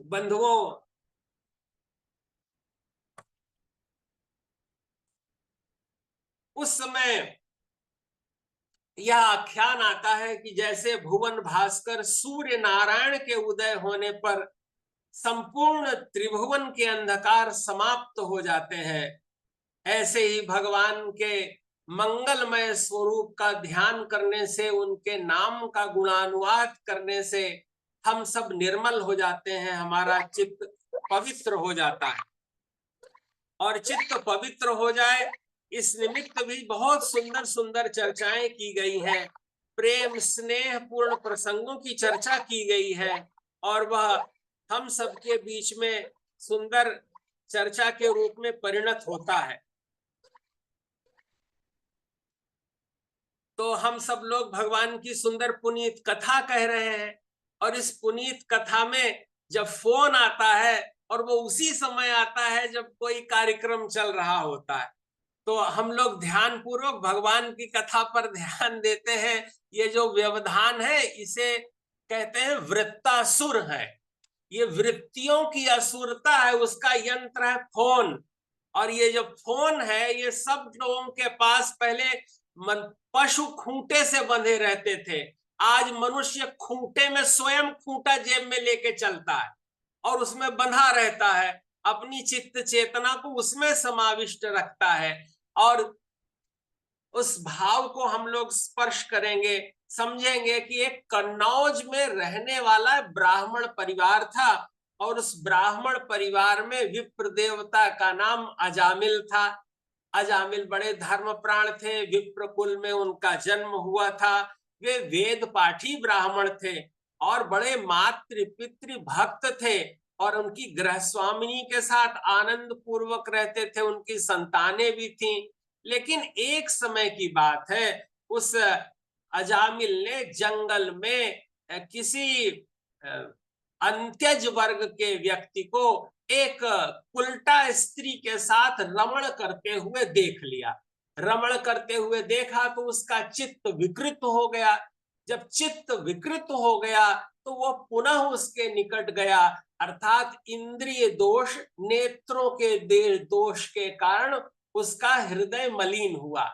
बंधुओं, उस समय यह आख्यान आता है कि जैसे भुवन भास्कर सूर्य नारायण के उदय होने पर संपूर्ण त्रिभुवन के अंधकार समाप्त हो जाते हैं, ऐसे ही भगवान के मंगलमय स्वरूप का ध्यान करने से, उनके नाम का गुणानुवाद करने से हम सब निर्मल हो जाते हैं, हमारा चित्त पवित्र हो जाता है। और चित्त पवित्र हो जाए इस निमित्त भी बहुत सुंदर सुंदर चर्चाएं की गई हैं, प्रेम स्नेह पूर्ण प्रसंगों की चर्चा की गई है, और वह हम सबके बीच में सुंदर चर्चा के रूप में परिणत होता है। तो हम सब लोग भगवान की सुंदर पुनीत कथा कह रहे हैं, और इस पुनीत कथा में जब फोन आता है और वो उसी समय आता है जब कोई कार्यक्रम चल रहा होता है, तो हम लोग ध्यान पूर्वक भगवान की कथा पर ध्यान देते हैं। ये जो व्यवधान है इसे कहते हैं वृत्तासुर है, ये वृत्तियों की असुरता है, उसका यंत्र है फोन। और ये जो फोन है, ये सब लोगों के पास पहले पशु खूंटे से बंधे रहते थे, आज मनुष्य खूंटे में स्वयं खूंटा जेब में लेके चलता है और उसमें बंधा रहता है, अपनी चित्त चेतना को उसमें समाविष्ट रखता है। और उस भाव को हम लोग स्पर्श करेंगे, समझेंगे कि एक कन्नौज में रहने वाला ब्राह्मण परिवार था, और उस ब्राह्मण परिवार में विप्र देवता का नाम अजामिल था। अजामिल बड़े धर्मप्राण थे, विप्र कुल में उनका जन्म हुआ था। वे वेद पाठी ब्राह्मण थे और बड़े मातृ पितृ भक्त थे, और उनकी गृहस्वामिनी के साथ आनंद पूर्वक रहते थे, उनकी संतानें भी थीं। लेकिन एक समय की बात है, उस अजामिल ने जंगल में किसी अंत्यज वर्ग के व्यक्ति को एक उल्टा स्त्री के साथ रमण करते हुए देख लिया। रमण करते हुए देखा तो उसका चित्त विकृत हो गया। जब चित्त विकृत हो गया तो वह पुनः उसके निकट गया, अर्थात इंद्रिय दोष, नेत्रों के दोष के कारण उसका हृदय मलिन हुआ।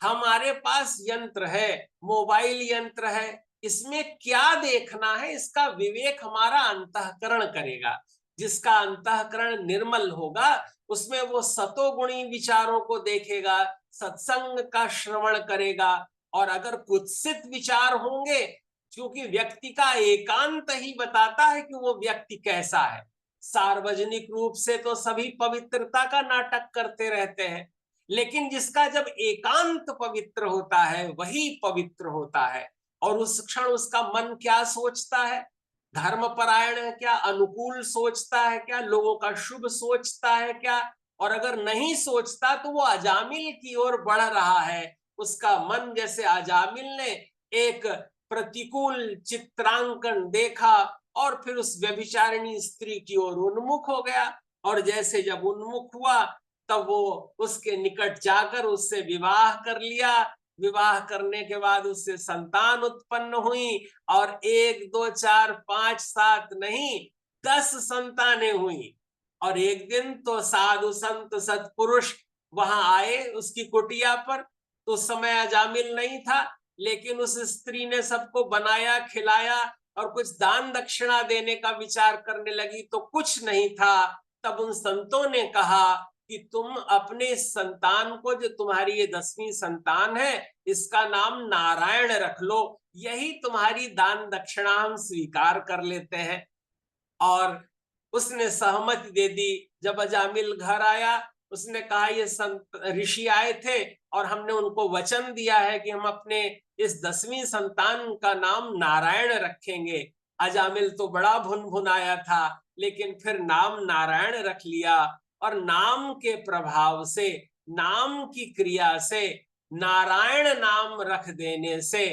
हमारे पास यंत्र है, मोबाइल यंत्र है, इसमें क्या देखना है इसका विवेक हमारा अंतःकरण करेगा। जिसका अंतःकरण निर्मल होगा उसमें वो सतोगुणी विचारों को देखेगा, सत्संग का श्रवण करेगा। और अगर कुत्सित विचार होंगे, क्योंकि व्यक्ति का एकांत ही बताता है कि वो व्यक्ति कैसा है। सार्वजनिक रूप से तो सभी पवित्रता का नाटक करते रहते हैं, लेकिन जिसका जब एकांत पवित्र होता है वही पवित्र होता है। और उस क्षण उसका मन क्या सोचता है, धर्मपरायण है क्या, अनुकूल सोचता है क्या, लोगों का शुभ सोचता है क्या। और अगर नहीं सोचता तो वो अजामिल की ओर बढ़ रहा है। उसका मन जैसे अजामिल ने एक प्रतिकूल चित्रांकन देखा और फिर उस व्यभिचारिणी स्त्री की ओर उन्मुख हो गया, और जैसे जब उन्मुख हुआ तब वो उसके निकट जाकर उससे विवाह कर लिया। विवाह करने के बाद उससे संतान उत्पन्न हुई, और 1 2 4 5 7 नहीं 10 संतानें हुई। और एक दिन तो साधु संत सत्पुरुष वहां आए उसकी कुटिया पर। तो उस समय अजामिल नहीं था, लेकिन उस स्त्री ने सबको बनाया खिलाया और कुछ दान दक्षिणा देने का विचार करने लगी तो कुछ नहीं था। तब उन संतों ने कहा कि तुम अपने संतान को, जो तुम्हारी ये 10वीं संतान है, इसका नाम नारायण रख लो, यही तुम्हारी दान दक्षिणा हम स्वीकार कर लेते हैं। और उसने सहमति दे दी। जब अजामिल घर आया उसने कहा ये संत ऋषि आए थे और हमने उनको वचन दिया है कि हम अपने इस 10वीं संतान का नाम नारायण रखेंगे। अजामिल तो बड़ा भुनभुनाया था, लेकिन फिर नाम नारायण रख लिया। और नाम के प्रभाव से, नाम की क्रिया से, नारायण नाम रख देने से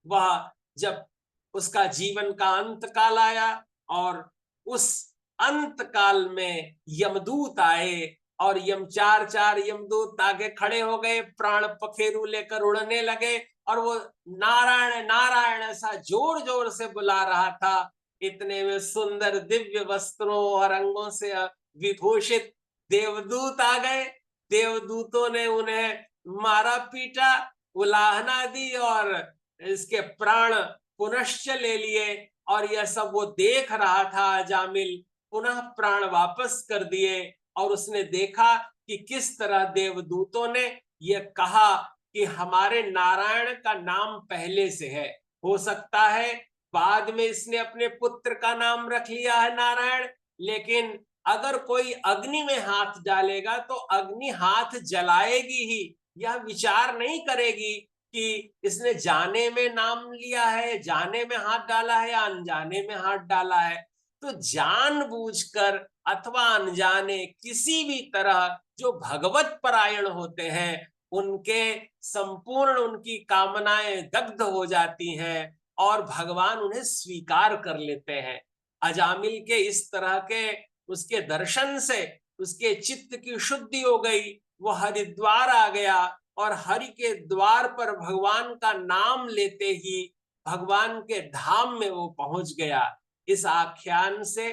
वह, जब उसका जीवन का अंत काल आया और उस अंत काल में यमदूत आए और चार यमदूत आगे खड़े हो गए, प्राण पखेरु लेकर उड़ने लगे और वो नारायण नारायण ऐसा जोर जोर से बुला रहा था। इतने में सुंदर दिव्य वस्त्रों और रंगों से विभूषित देवदूत आ गए। देवदूतों ने उन्हें मारा पीटा, उलाहना दी और इसके प्राण पुनश्च ले लिए। और यह सब वो देख रहा था अजामिल, पुनः प्राण वापस कर दिए। और उसने देखा कि किस तरह देवदूतों ने यह कहा कि हमारे नारायण का नाम पहले से है, हो सकता है बाद में इसने अपने पुत्र का नाम रख लिया है नारायण, लेकिन अगर कोई अग्नि में हाथ डालेगा तो अग्नि हाथ जलाएगी ही, यह विचार नहीं करेगी कि इसने जाने में नाम लिया है, जाने में हाथ डाला है या अनजाने में हाथ डाला है। तो जानबूझकर अथवा अनजाने किसी भी तरह जो भगवत परायण होते हैं, उनके संपूर्ण उनकी कामनाएं दग्ध हो जाती हैं और भगवान उन्हें स्वीकार कर लेते हैं। अजामिल के इस तरह के उसके दर्शन से उसके चित्त की शुद्धि हो गई, वो हरिद्वार आ गया और हरि के द्वार पर भगवान का नाम लेते ही भगवान के धाम में वो पहुंच गया। इस आख्यान से,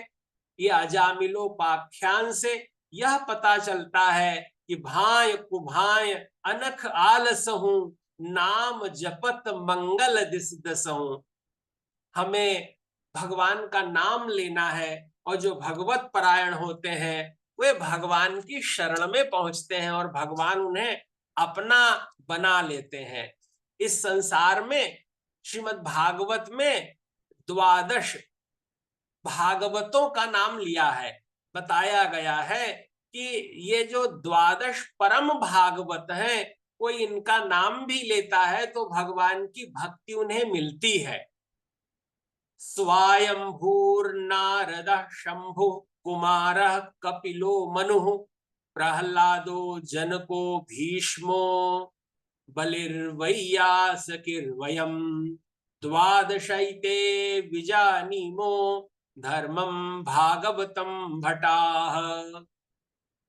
ये अजामिलोपाख्यान से यह पता चलता है कि भाय कुभाय अनख आलसहु, नाम जपत मंगल दिस दसहु। हमें भगवान का नाम लेना है और जो भगवत परायण होते हैं वे भगवान की शरण में पहुंचते हैं और भगवान उन्हें अपना बना लेते हैं। इस संसार में श्रीमद् भागवत में 12 भागवतों का नाम लिया है। बताया गया है कि ये जो 12 परम भागवत हैं, कोई इनका नाम भी लेता है तो भगवान की भक्ति उन्हें मिलती है। स्वायंभूर्नारदः शंभु कुमारः कपिलो मनुः, प्रहलादो जनको भीष्मो बलिर्वैयासकिर्वयम्, 12 विजानीमो धर्मं भागवतं भटाः।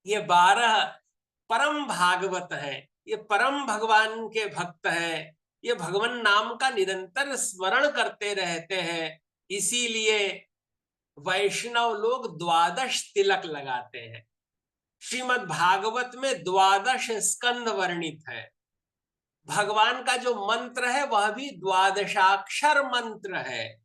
ये 12 परम भागवत हैं, ये परम भगवान के भक्त हैं, ये भगवान नाम का निरंतर स्मरण करते रहते हैं। इसीलिए वैष्णव लोग 12 तिलक लगाते हैं। श्रीमद् भागवत में 12 स्कंद वर्णित है। भगवान का जो मंत्र है वह भी 12 मंत्र है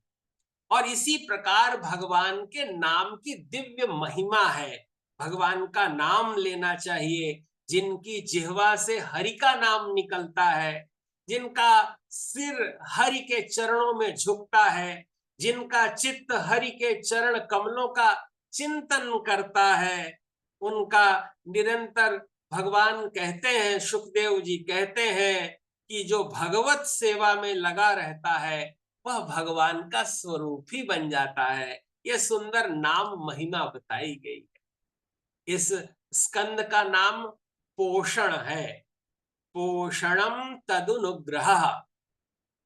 और इसी प्रकार भगवान के नाम की दिव्य महिमा है। भगवान का नाम लेना चाहिए। जिनकी जिह्वा से हरि का नाम निकलता है, जिनका सिर हरि के चरणों में झुकता है, जिनका चित्त हरि के चरण कमलों का चिंतन करता है, उनका निरंतर भगवान कहते हैं, सुखदेव जी कहते हैं कि जो भगवत सेवा में लगा रहता है वह भगवान का स्वरूप ही बन जाता है। यह सुंदर नाम महिमा बताई गई है। इस स्कंद का नाम पोषण है। पोषणम तदनुग्रह।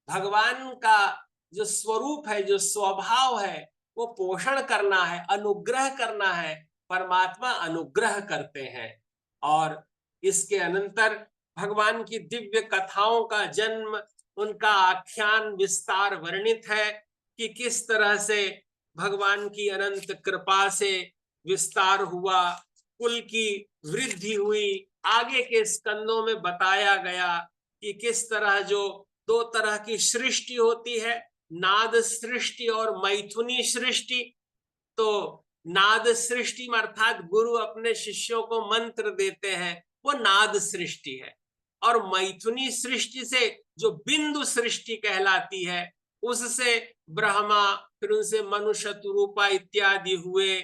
भगवान का जो स्वरूप है, जो स्वभाव है, वो पोषण करना है, अनुग्रह करना है। परमात्मा अनुग्रह करते हैं। और इसके अनंतर भगवान की दिव्य कथाओं का जन्म, उनका आख्यान विस्तार वर्णित है कि किस तरह से भगवान की अनंत कृपा से विस्तार हुआ, कुल की वृद्धि हुई। आगे के स्कंदों में बताया गया कि किस तरह जो 2 तरह की सृष्टि होती है, नाद सृष्टि और मैथुनी सृष्टि। तो नाद सृष्टि में अर्थात गुरु अपने शिष्यों को मंत्र देते हैं, वो नाद सृष्टि है। और मैथुनी सृष्टि से जो बिंदु सृष्टि कहलाती है, उससे ब्रह्मा, फिर उनसे मनुष्य रूपा इत्यादि हुए।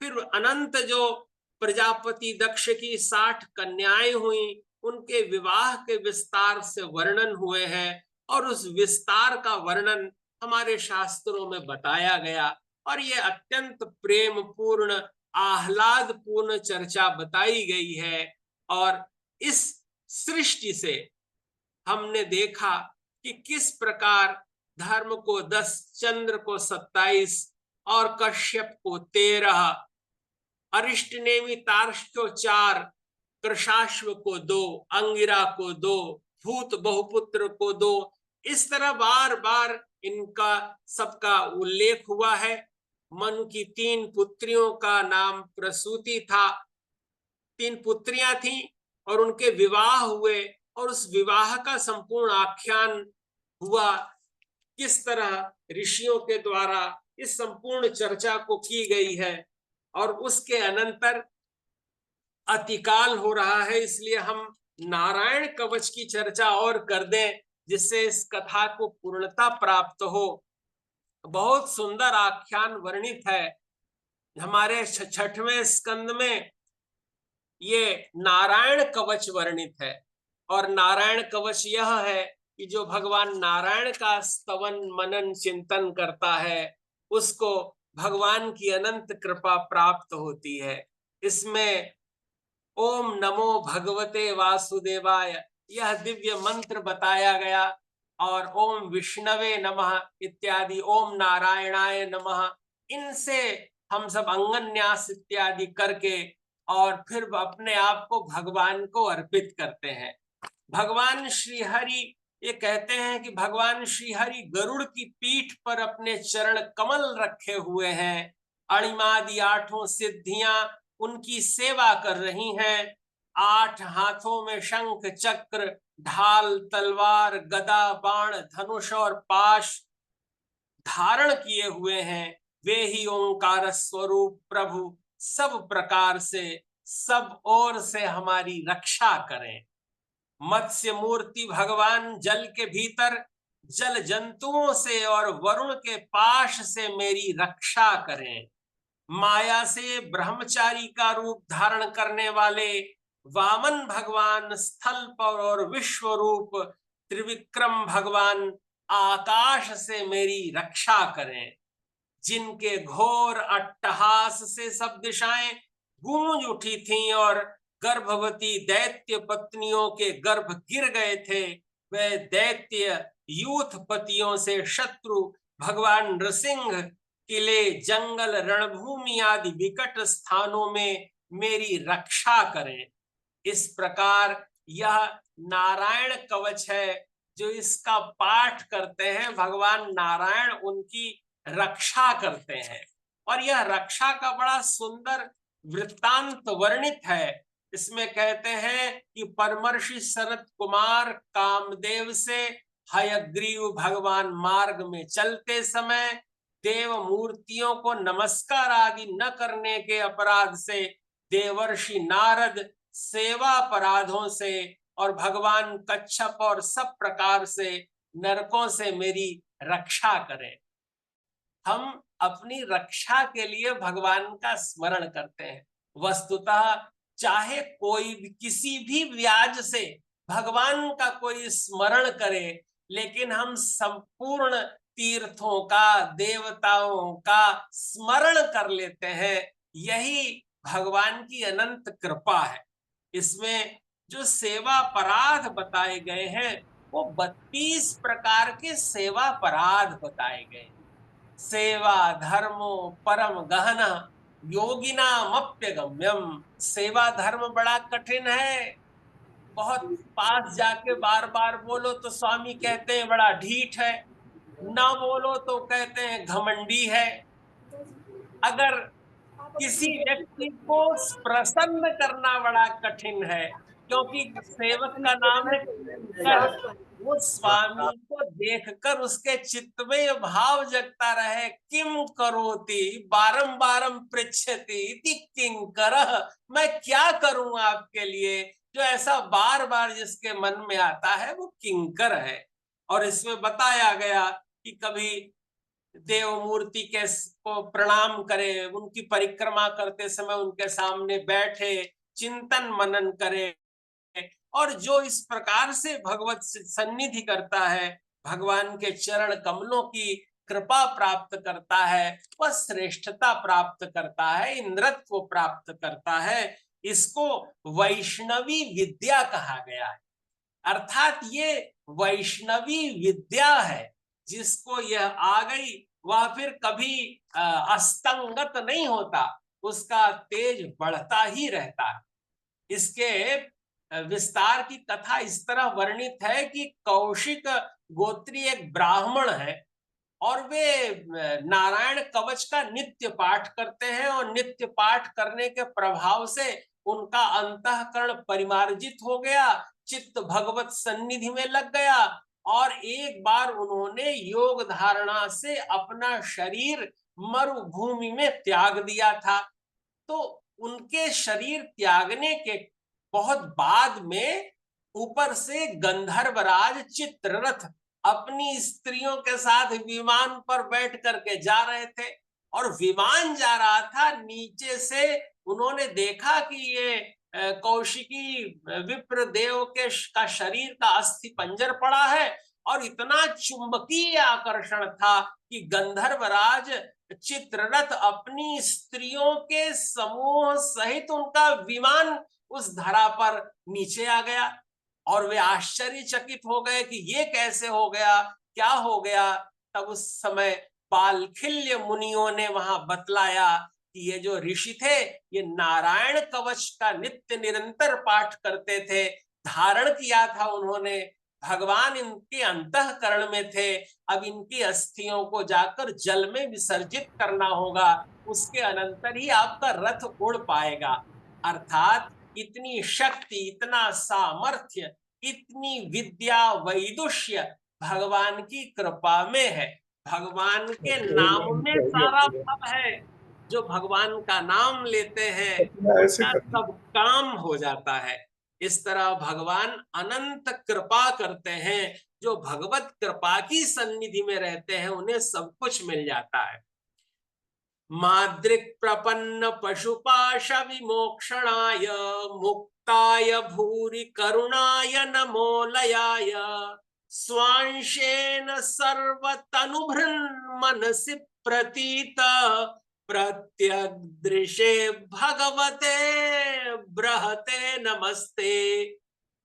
फिर अनंत जो प्रजापति दक्ष की 60 कन्याएं हुई, उनके विवाह के विस्तार से वर्णन हुए हैं और उस विस्तार का वर्णन हमारे शास्त्रों में बताया गया। और ये अत्यंत प्रेम पूर्ण, आह्लाद पूर्ण चर्चा बताई गई है। और इस सृष्टि से हमने देखा कि किस प्रकार धर्म को 10, चंद्र को 27 और कश्यप को 13, अरिष्टनेमि तार्क्ष को 4, कृशाश्व को 2, अंगिरा को 2, भूत बहुपुत्र को 2, इस तरह बार बार इनका सबका उल्लेख हुआ है। मनु की 3 पुत्रियों का नाम प्रसूति था। 3 पुत्रियां थीं और उनके विवाह हुए। और उस विवाह का संपूर्ण आख्यान हुआ, किस तरह ऋषियों के द्वारा इस संपूर्ण चर्चा को की गई है। और उसके अनंतर अतिकाल हो रहा है, इसलिए हम नारायण कवच की चर्चा और कर दें, जिससे इस कथा को पूर्णता प्राप्त हो। बहुत सुंदर आख्यान वर्णित है हमारे 6वें स्कंद में, ये नारायण कवच वर्णित है। और नारायण कवच यह है कि जो भगवान नारायण का स्तवन मनन चिंतन करता है, उसको भगवान की अनंत कृपा प्राप्त होती है। इसमें ओम नमो भगवते वासुदेवाय यह दिव्य मंत्र बताया गया, और ओम विष्णवे नमः इत्यादि, ओम नारायणाय नमः, इनसे हम सब अंगन्यास इत्यादि करके और फिर अपने आप को भगवान को अर्पित करते हैं। भगवान श्री हरि, ये कहते हैं कि भगवान श्री हरि गरुड़ की पीठ पर अपने चरण कमल रखे हुए हैं। अणिमादि 8 सिद्धियां उनकी सेवा कर रही हैं। 8 हाथों में शंख चक्र ढाल तलवार गदा बाण धनुष और पाश धारण किए हुए हैं। वे ही ओंकार स्वरूप प्रभु सब प्रकार से सब ओर से हमारी रक्षा करें। मत्स्य मूर्ति भगवान जल के भीतर जल जंतुओं से और वरुण के पाश से मेरी रक्षा करें। माया से ब्रह्मचारी का रूप धारण करने वाले वामन भगवान स्थल पर और विश्व रूप त्रिविक्रम भगवान आकाश से मेरी रक्षा करें। जिनके घोर अट्टहास से सब दिशाएं गूंज उठी थीं और गर्भवती दैत्य पत्नियों के गर्भ गिर गए थे, वे दैत्य यूथ पतियों से शत्रु भगवान नृसिंह किले जंगल रणभूमि आदि विकट स्थानों में मेरी रक्षा करें। इस प्रकार यह नारायण कवच है, जो इसका पाठ करते हैं भगवान नारायण उनकी रक्षा करते हैं। और यह रक्षा का बड़ा सुंदर वृत्तांत वर्णित है। इसमें कहते हैं कि परमर्षि सनत कुमार कामदेव से हयग्रीव भगवान मार्ग में चलते समय देव मूर्तियों को नमस्कार आदि न करने के अपराध से देवर्षि नारद सेवा अपराधों से और भगवान कच्छप और सब प्रकार से नरकों से मेरी रक्षा करें। हम अपनी रक्षा के लिए भगवान का स्मरण करते हैं। वस्तुतः चाहे कोई किसी भी व्याज से भगवान का कोई स्मरण करे, लेकिन हम संपूर्ण तीर्थों का देवताओं का स्मरण कर लेते हैं। यही भगवान की अनंत कृपा है। इसमें जो सेवा अपराध बताए गए हैं वो 32 प्रकार के सेवा अपराध बताए गए। सेवा धर्मो परम गहना योगिनामप्यगम्यम। सेवा धर्म बड़ा कठिन है। बहुत पास जाके बार बार बोलो तो स्वामी कहते हैं बड़ा ढीठ है, ना बोलो तो कहते हैं घमंडी है। अगर किसी व्यक्ति को प्रसन्न करना बड़ा कठिन है, क्योंकि सेवक का नाम है किंकर। वो स्वामी को देखकर उसके चित्त में यह भाव जगता रहे, किम करोति बारंबारम पृच्छति इति किंकरः, मैं क्या करूं आपके लिए, जो ऐसा बार बार जिसके मन में आता है वो किंकर है। और इसमें बताया गया कि कभी देव मूर्ति के को प्रणाम करे, उनकी परिक्रमा करते समय उनके सामने बैठे, चिंतन मनन करे, और जो इस प्रकार से भगवत सन्निधि करता है, भगवान के चरण कमलों की कृपा प्राप्त करता है, वह श्रेष्ठता प्राप्त करता है, इंद्रत्व प्राप्त करता है। इसको वैष्णवी विद्या कहा गया है। अर्थात ये वैष्णवी विद्या है, जिसको यह आ गई वह फिर कभी अस्तंगत नहीं होता, उसका तेज बढ़ता ही रहता है। इसके विस्तार की कथा इस तरह वर्णित है कि कौशिक गोत्री एक ब्राह्मण है और वे नारायण कवच का नित्य पाठ करते हैं, और नित्य पाठ करने के प्रभाव से उनका अंतःकरण परिमार्जित हो गया, चित्त भगवत सन्निधि में लग गया और एक बार उन्होंने योग धारणा से अपना शरीर मरुभूमि में त्याग दिया था। तो उनके शरीर त्यागने के बहुत बाद में ऊपर से गंधर्वराज चित्ररथ अपनी स्त्रियों के साथ विमान पर बैठ करके जा रहे थे और विमान जा रहा था। नीचे से उन्होंने देखा कि ये कौशिकी विप्र देव का शरीर का अस्थि पंजर पड़ा है और इतना चुंबकीय आकर्षण था कि गंधर्वराज चित्ररथ अपनी स्त्रियों के समूह सहित उनका विमान उस धरा पर नीचे आ गया और वे आश्चर्यचकित हो गए कि ये कैसे हो गया, क्या हो गया। तब उस समय बालखिल्य मुनियों ने वहां बतलाया कि ये जो ऋषि थे ये नारायण कवच का नित्य निरंतर पाठ करते थे, धारण किया था उन्होंने, भगवान इनके अंतःकरण में थे। अब इनकी अस्थियों को जाकर जल में विसर्जित करना होगा, उसके अनंतर ही आपका रथ उड़ पाएगा। अर्थात इतनी शक्ति, इतना सामर्थ्य, इतनी विद्या वैदुष्य भगवान की कृपा में है। भगवान के नाम में सारा फल है। जो भगवान का नाम लेते हैं उसका सब काम हो जाता है। इस तरह भगवान अनंत कृपा करते हैं। जो भगवत कृपा की सन्निधि में रहते हैं उन्हें सब कुछ मिल जाता है। माद्रिक प्रपन्न पशुपाश विमोक्षणाय मुक्ताय भूरि करुणाय नमोलयाय स्वांशेन सर्वतनुभृन् मनसि प्रतीत प्रत्यग्दृशे भगवते बृहते नमस्ते।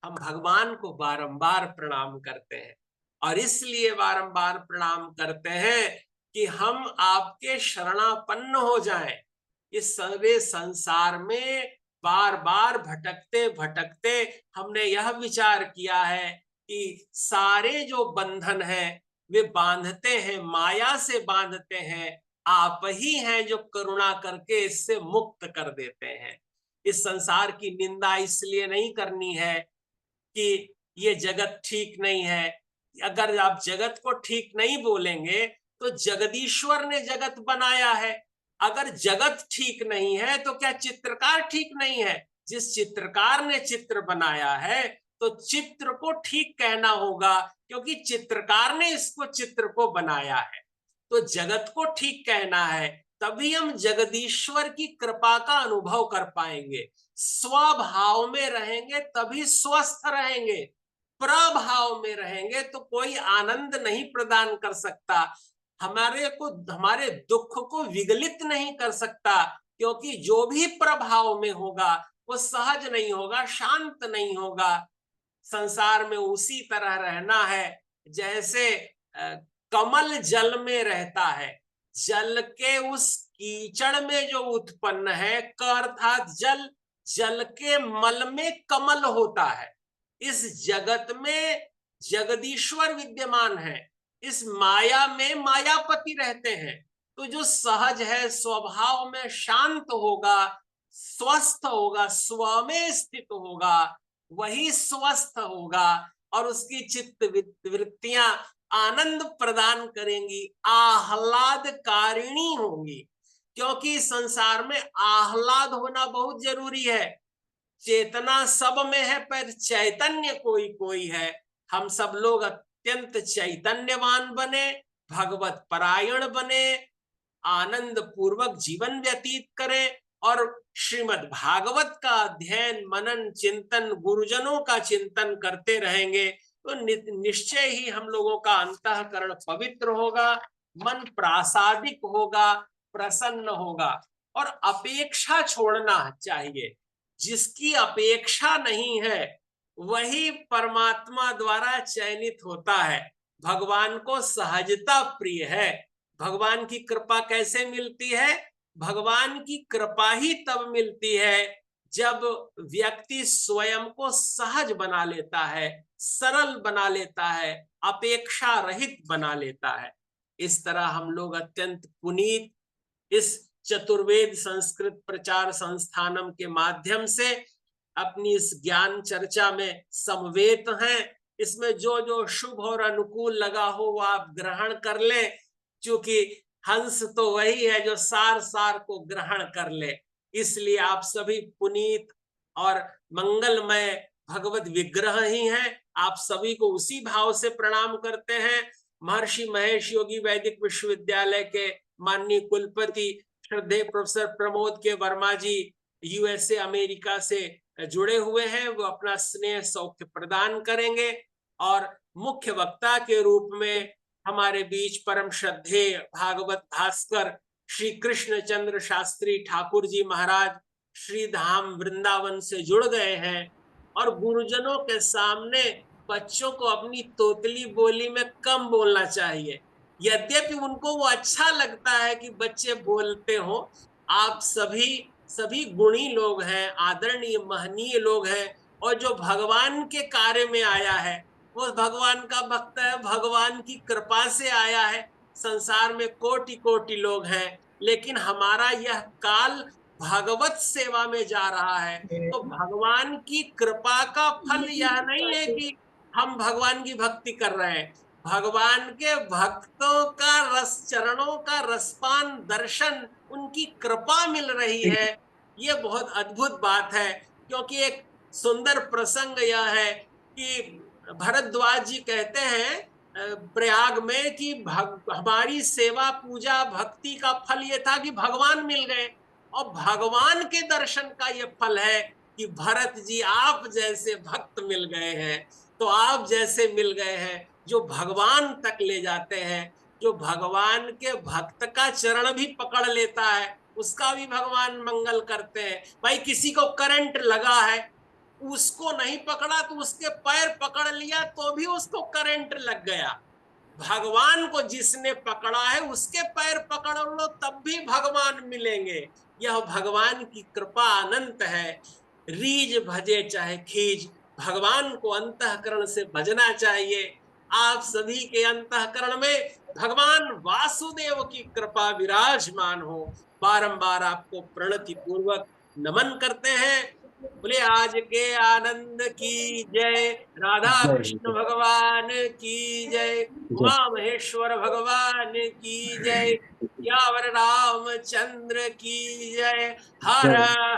हम भगवान को बारंबार प्रणाम करते हैं और इसलिए बारंबार प्रणाम करते हैं कि हम आपके शरणापन्न हो जाएं। इस सारे संसार में बार बार भटकते भटकते हमने यह विचार किया है कि सारे जो बंधन हैं वे बांधते हैं, माया से बांधते हैं। आप ही हैं जो करुणा करके इससे मुक्त कर देते हैं। इस संसार की निंदा इसलिए नहीं करनी है कि ये जगत ठीक नहीं है। अगर आप जगत को ठीक नहीं बोलेंगे तो जगदीश्वर ने जगत बनाया है। अगर जगत ठीक नहीं है तो क्या चित्रकार ठीक नहीं है? जिस चित्रकार ने चित्र बनाया है तो चित्र को ठीक कहना होगा, क्योंकि चित्रकार ने इसको चित्र को बनाया है। तो जगत को ठीक कहना है, तभी हम जगदीश्वर की कृपा का अनुभव कर पाएंगे। स्वभाव में रहेंगे तभी स्वस्थ रहेंगे। प्रभाव में रहेंगे तो कोई आनंद नहीं प्रदान कर सकता, हमारे दुख को विगलित नहीं कर सकता, क्योंकि जो भी प्रभाव में होगा वो सहज नहीं होगा, शांत नहीं होगा। संसार में उसी तरह रहना है जैसे कमल जल में रहता है। जल के उस कीचड़ में जो उत्पन्न है, अर्थात जल, जल के मल में कमल होता है। इस जगत में जगदीश्वर विद्यमान है, इस माया में मायापति रहते हैं। तो जो सहज है, स्वभाव में शांत होगा, स्वस्थ होगा, स्व में स्थित होगा, वही स्वस्थ होगा और उसकी चित्त वृत्तियां आनंद प्रदान करेंगी, आह्लादकारिणी होंगी। क्योंकि संसार में आह्लाद होना बहुत जरूरी है। चेतना सब में है पर चैतन्य कोई कोई है। हम सब लोग अत्यंत चैतन्यवान बने, भगवत परायण बने, आनंद पूर्वक जीवन व्यतीत करें और श्रीमद् भागवत का अध्ययन, मनन, चिंतन, गुरुजनों का चिंतन करते रहेंगे तो निश्चय ही हम लोगों का अंतःकरण पवित्र होगा, मन प्रासादिक होगा, प्रसन्न होगा। और अपेक्षा छोड़ना चाहिए। जिसकी अपेक्षा नहीं है वही परमात्मा द्वारा चयनित होता है। भगवान को सहजता प्रिय है। भगवान की कृपा कैसे मिलती है? भगवान की कृपा ही तब मिलती है जब व्यक्ति स्वयं को सहज बना लेता है, सरल बना लेता है, अपेक्षा रहित बना लेता है। इस तरह हम लोग अत्यंत पुनीत इस चतुर्वेद संस्कृत प्रचार संस्थानम के माध्यम से अपनी इस ज्ञान चर्चा में समवेत हैं। इसमें जो जो शुभ और अनुकूल लगा हो वो आप ग्रहण कर लें, क्योंकि हंस तो वही है जो सार सार को ग्रहण कर ले। इसलिए आप सभी पुनीत और मंगलमय भगवत विग्रह ही हैं। आप सभी को उसी भाव से प्रणाम करते हैं। महर्षि महेश योगी वैदिक विश्वविद्यालय के माननीय कुलपति श्रद्धेय प्रोफेसर प्रमोद के वर्मा जी यूएसए अमेरिका से जुड़े हुए हैं, वो अपना स्नेह सौख्य प्रदान करेंगे। और मुख्य वक्ता के रूप में हमारे बीच परम श्रद्धेय भागवत भास्कर श्री कृष्ण चंद्र शास्त्री ठाकुर जी महाराज श्री धाम वृंदावन से जुड़ गए हैं। और गुरुजनों के सामने बच्चों को अपनी तोतली बोली में कम बोलना चाहिए, यद्यपि उनको वो अच्छा लगता है कि बच्चे बोलते हो। आप सभी गुणी लोग हैं, आदरणीय महनीय लोग हैं, और जो भगवान के कार्य में आया है वो भगवान का भक्त है, भगवान की कृपा से आया है। संसार में कोटि कोटि लोग हैं, लेकिन हमारा यह काल भागवत सेवा में जा रहा है। तो भगवान की कृपा का फल यह नहीं है कि हम भगवान की भक्ति कर रहे हैं, भगवान के भक्तों का रस, चरणों का रसपान दर्शन, उनकी कृपा मिल रही है। ये बहुत अद्भुत बात है। क्योंकि एक सुंदर प्रसंग यह है कि भरद्वाज जी कहते हैं प्रयाग में कि हमारी सेवा पूजा भक्ति का फल ये था कि भगवान मिल गए, और भगवान के दर्शन का ये फल है कि भरत जी आप जैसे भक्त मिल गए हैं। तो आप जैसे मिल गए हैं जो भगवान तक ले जाते हैं, जो भगवान के भक्त का चरण भी पकड़ लेता है, उसका भी भगवान मंगल करते हैं। भाई किसी को करंट लगा है, उसको नहीं पकड़ा तो उसके पैर पकड़ लिया तो भी उसको करंट लग गया। भगवान को जिसने पकड़ा है उसके पैर पकड़ लो तब भी भगवान मिलेंगे। यह भगवान की कृपा अनंत है। रीज भजे चाहे खीज, भगवान को अंतःकरण से भजना चाहिए। आप सभी के अंतःकरण में भगवान वासुदेव की कृपा विराजमान हो। बारंबार आपको प्रणति पूर्वक नमन करते हैं। बोले आज के आनंद की जय, राधा कृष्ण भगवान की जय, उमा महेश्वर भगवान की जय, यावर रामचंद्र की जय। हर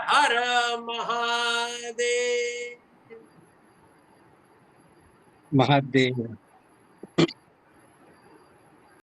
हर महादेव। महादेव।